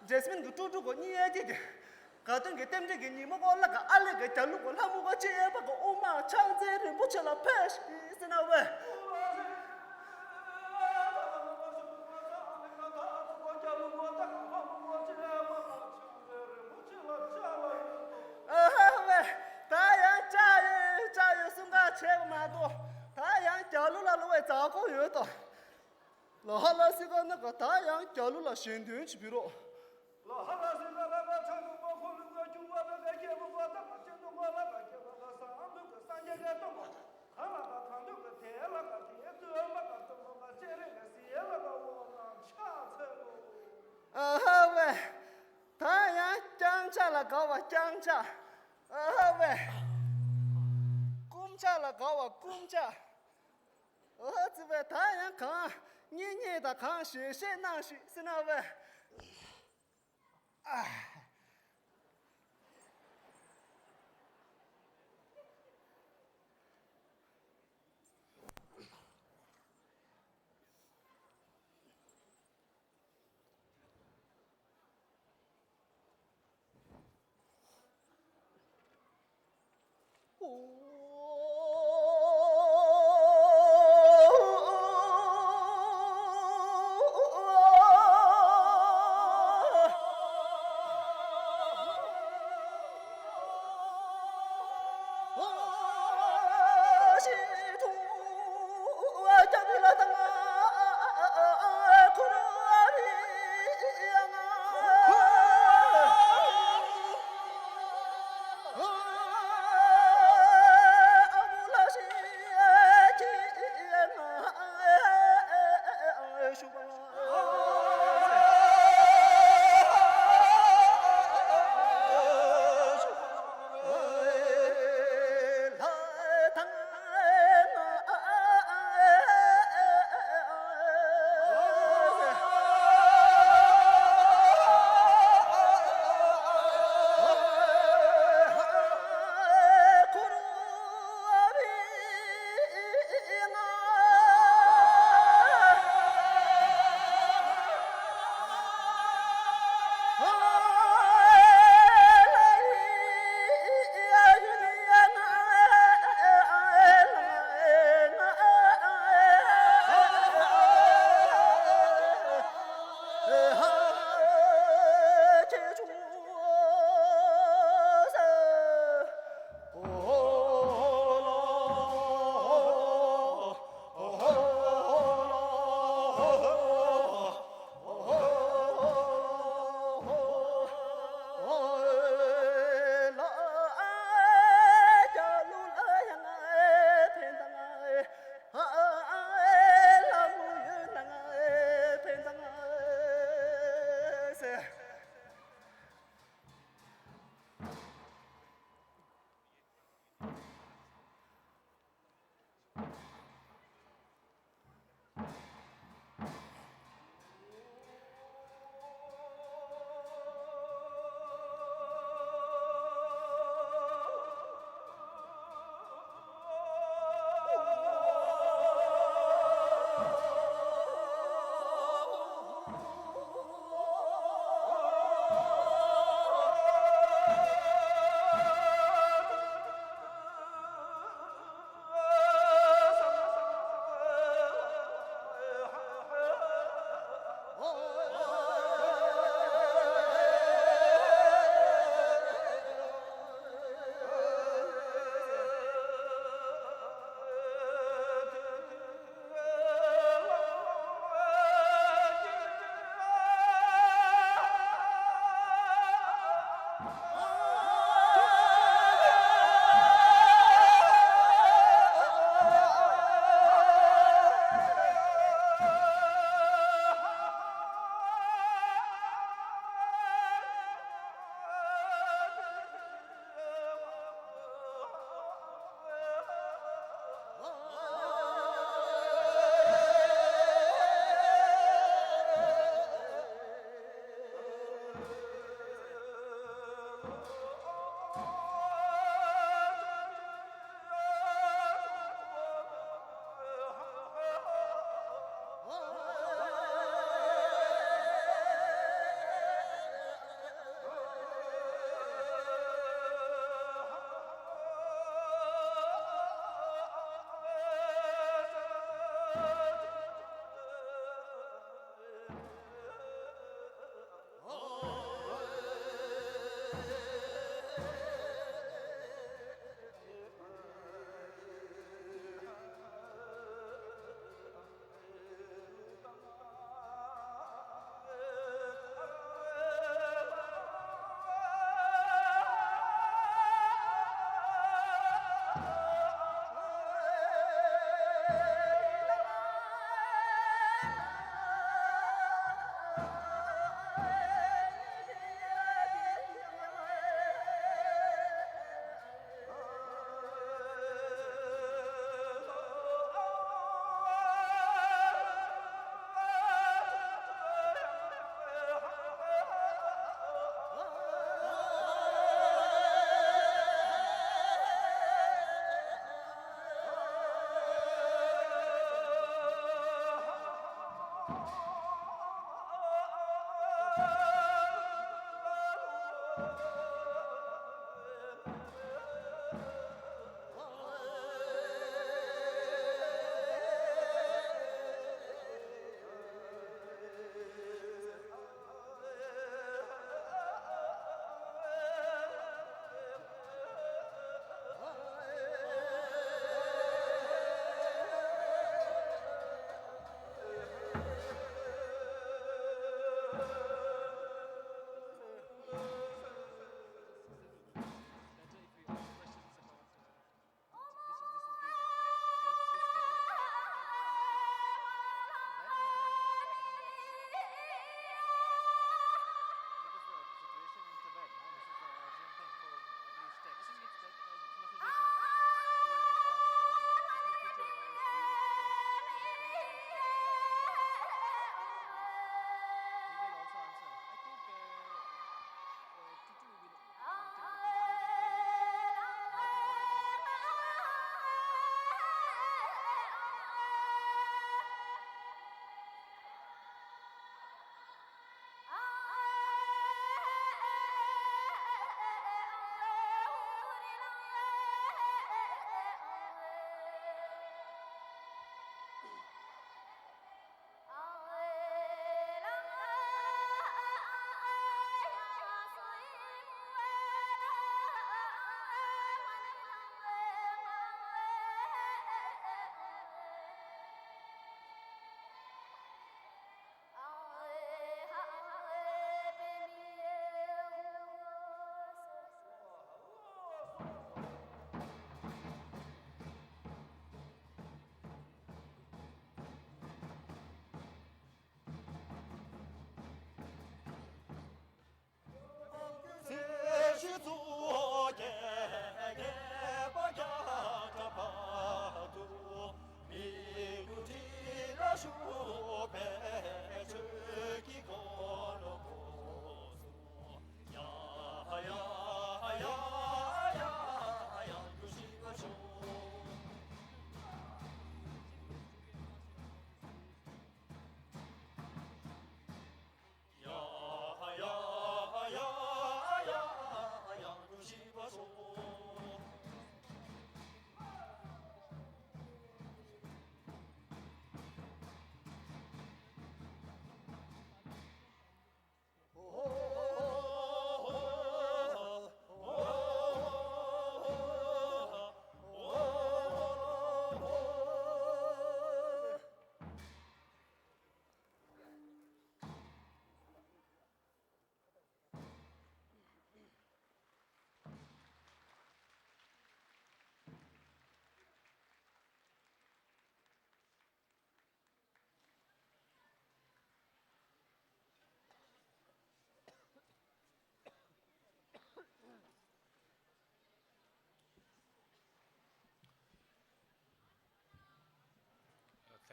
Desmond Tutu ko niya dito. Katong gitem de gini mo ko la ka ale ga talu ko la mo ko che ba ko o ma chang ze ri mo che la pesh isna we.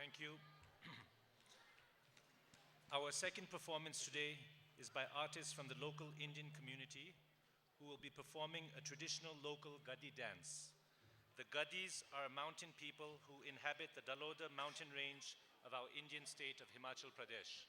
Thank you. Our second performance today is by artists from the local Indian community who will be performing a traditional local Gadi dance. The Gadis are mountain people who inhabit the Daloda mountain range of our Indian state of Himachal Pradesh.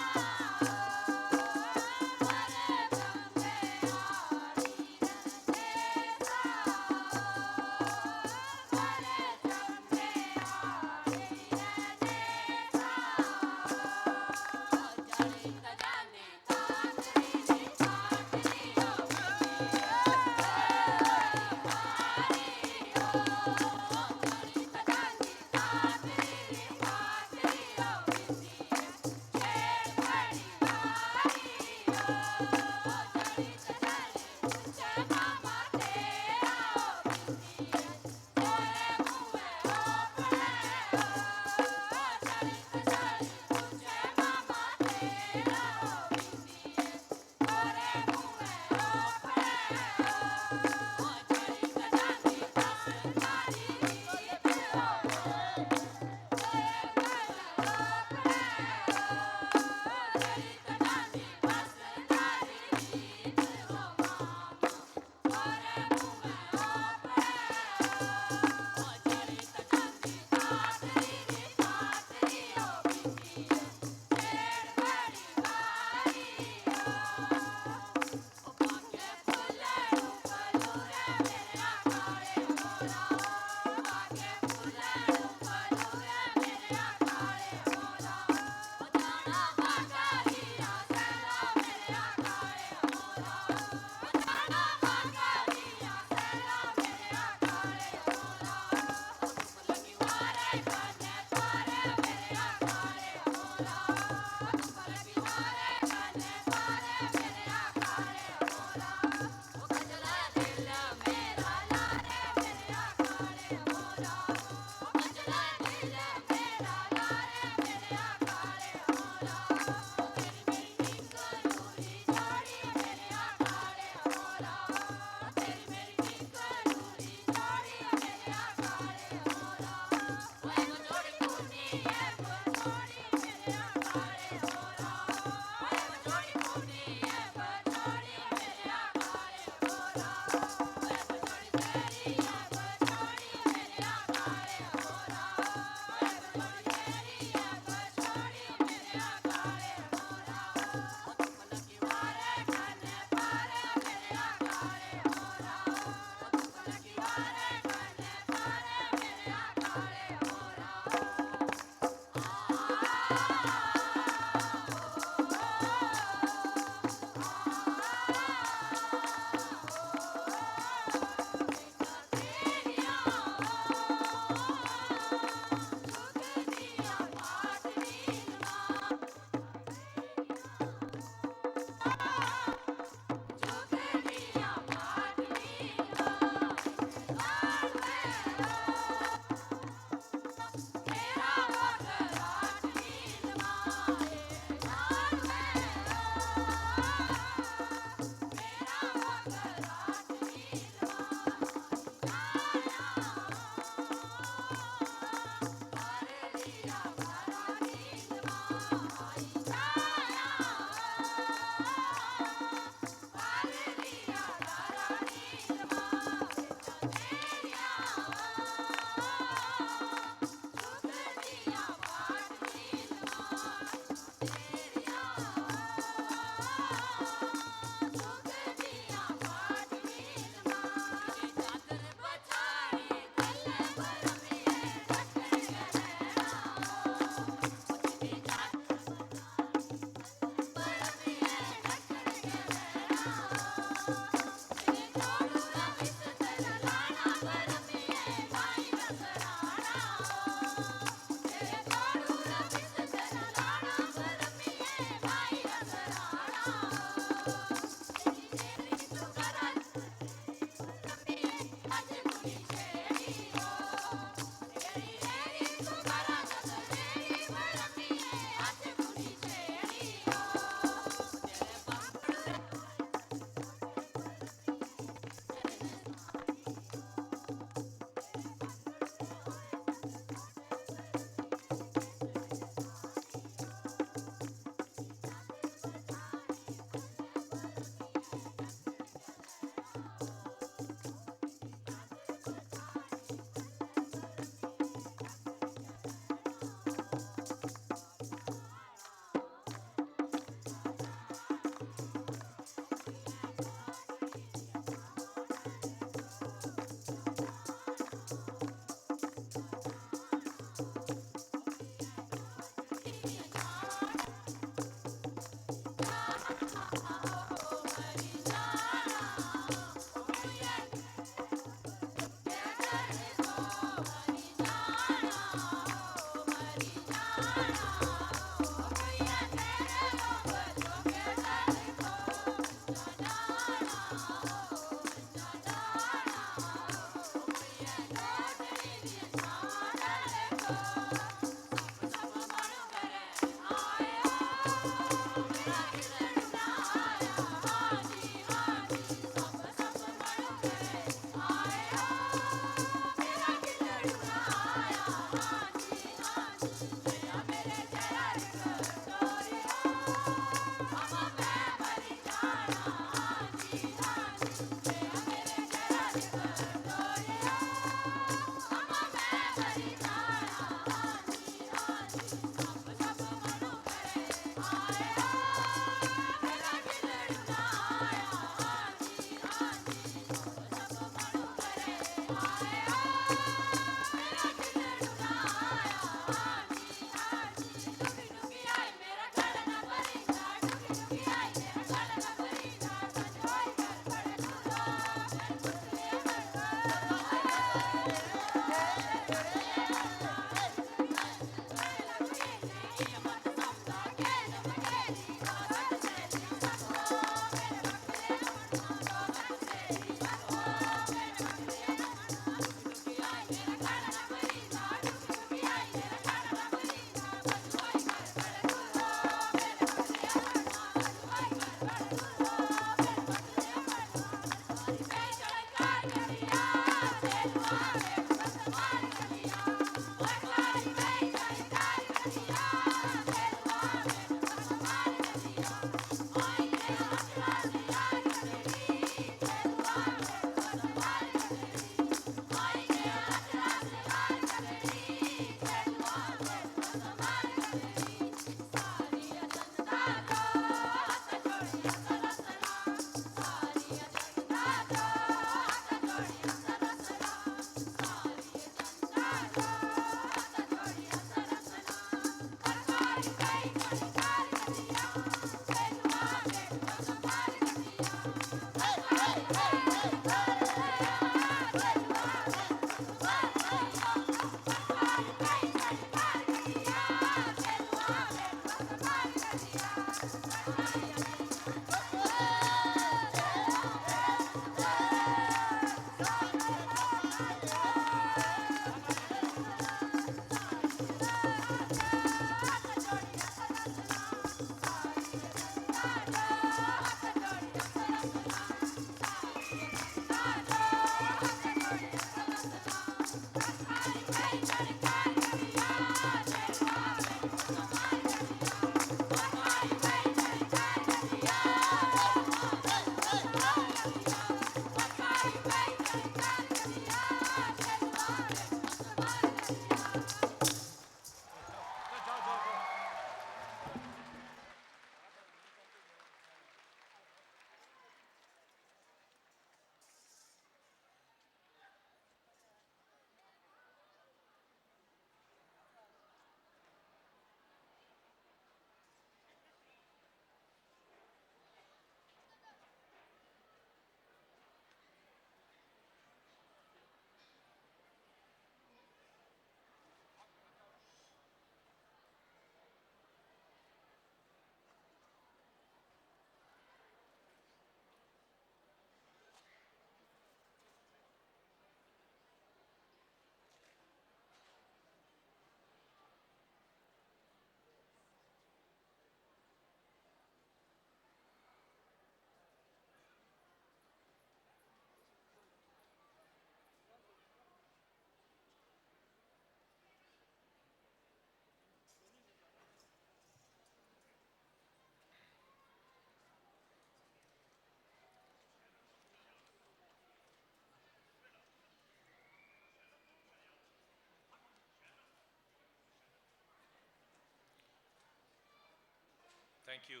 Thank you.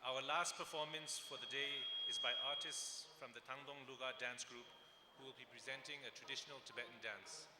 Our last performance for the day is by artists from the Tangdong Luga dance group who will be presenting a traditional Tibetan dance.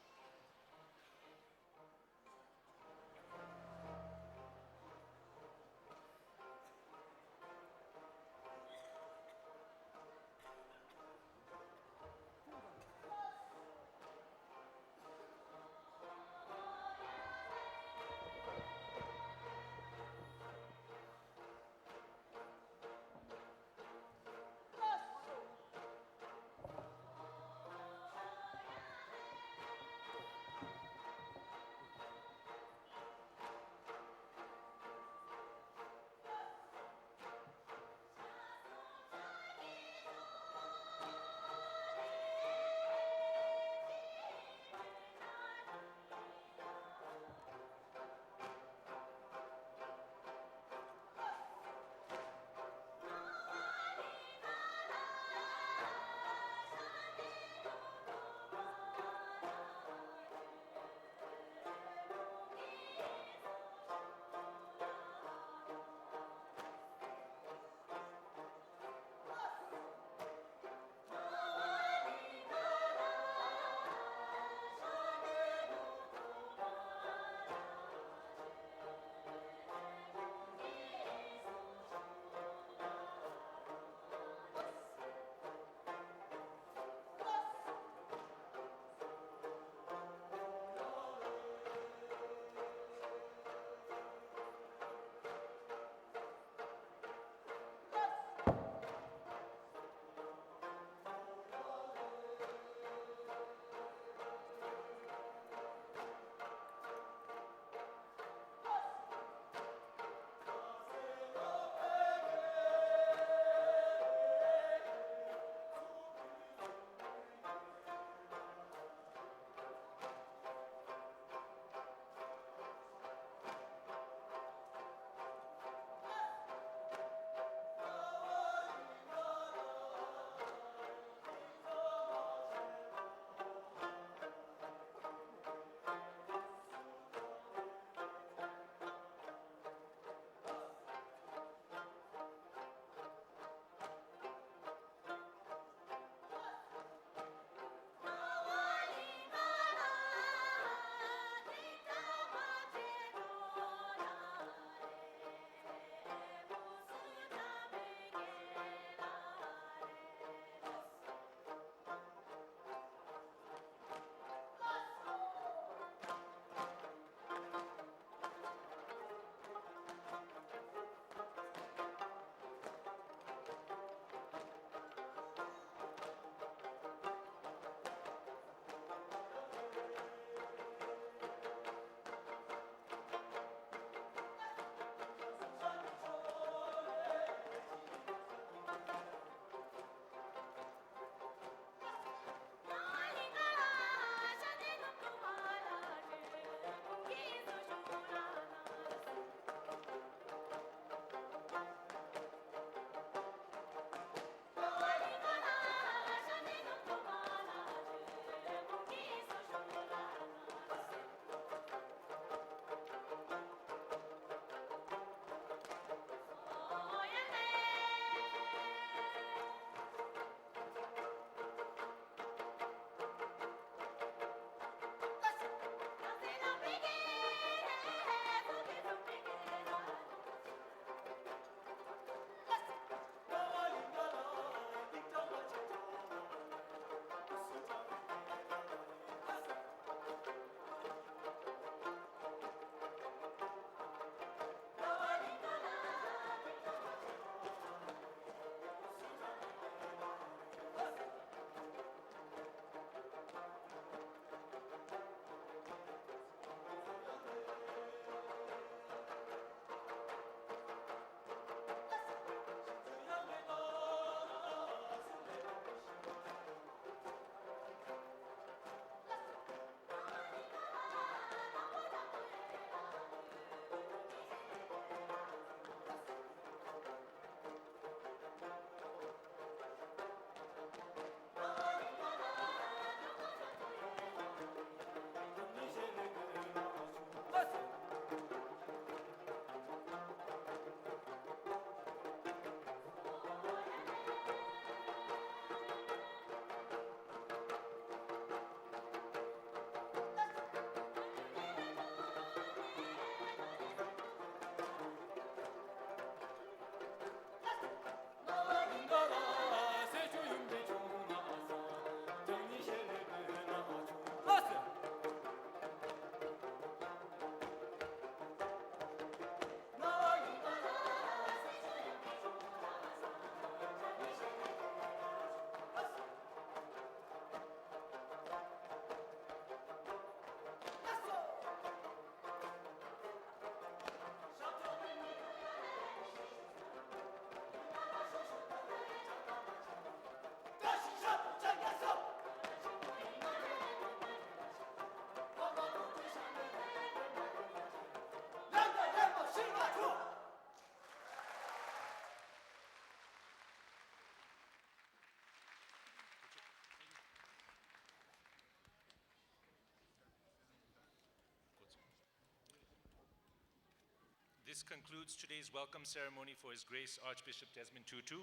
This concludes today's welcome ceremony for His Grace Archbishop Desmond Tutu.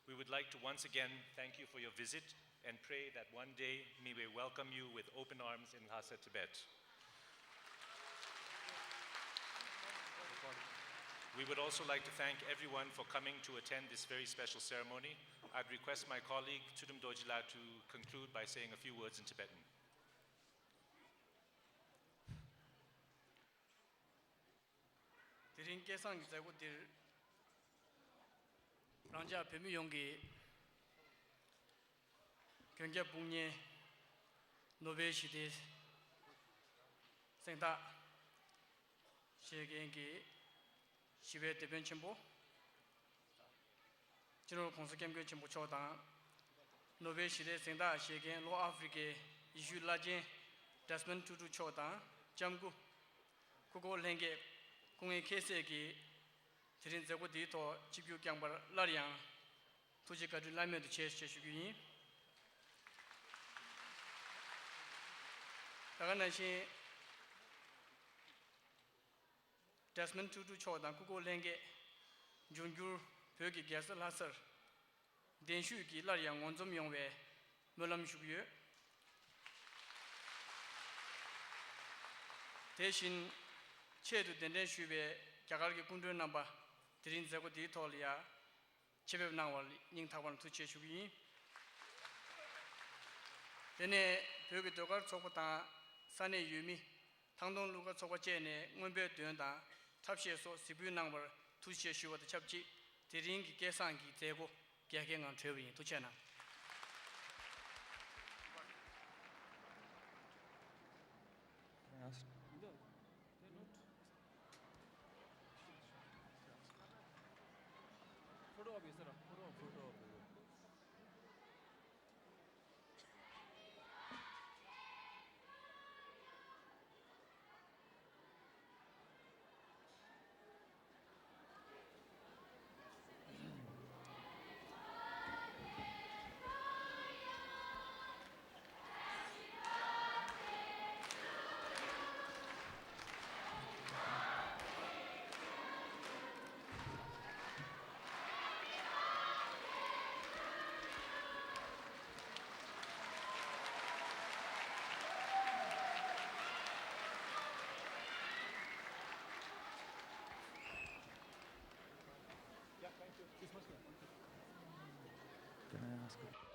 We would like to once again thank you for your visit and pray that one day may we welcome you with open arms in Lhasa, Tibet. We would also like to thank everyone for coming to attend this very special ceremony. I'd request my colleague Tudum Dojila to conclude by saying a few words in Tibetan. Tiring kesang zago dir rangja pemi yongi 경제 bunye Nobel 시대 생다 세계인기 시베 대변 첨부 진로 공사 겸교 첨부 초당 Nobel 시대 생다 세계 로 아프리카 이슈 라진 Desmond Tutu 초당 jamgu kugo lenge 공의 계획이 드린 자고 뒤도 지구 경발 라리앙 도시까지 라면도 제시주기 다가나시 Desmond Tutu 초당 kugo lenge jungur 벽이 개설 하서 den슈기 라리앙 원점 용외 멀람슈기 대신 체도 된된 슈베 자갈게 군도 남바 드린 자고 디톨리아 체베 나월 닝타원 투체 슈기 데네 벽이 도가 초보다 산에 유미 당동 루가 초보 제네 원배 된다 탑시에서 시부 남월 투체 슈워도 잡지 드린기 계산기 되고 개경한 최위 투체나 Photo of Isra, photo of Can I ask a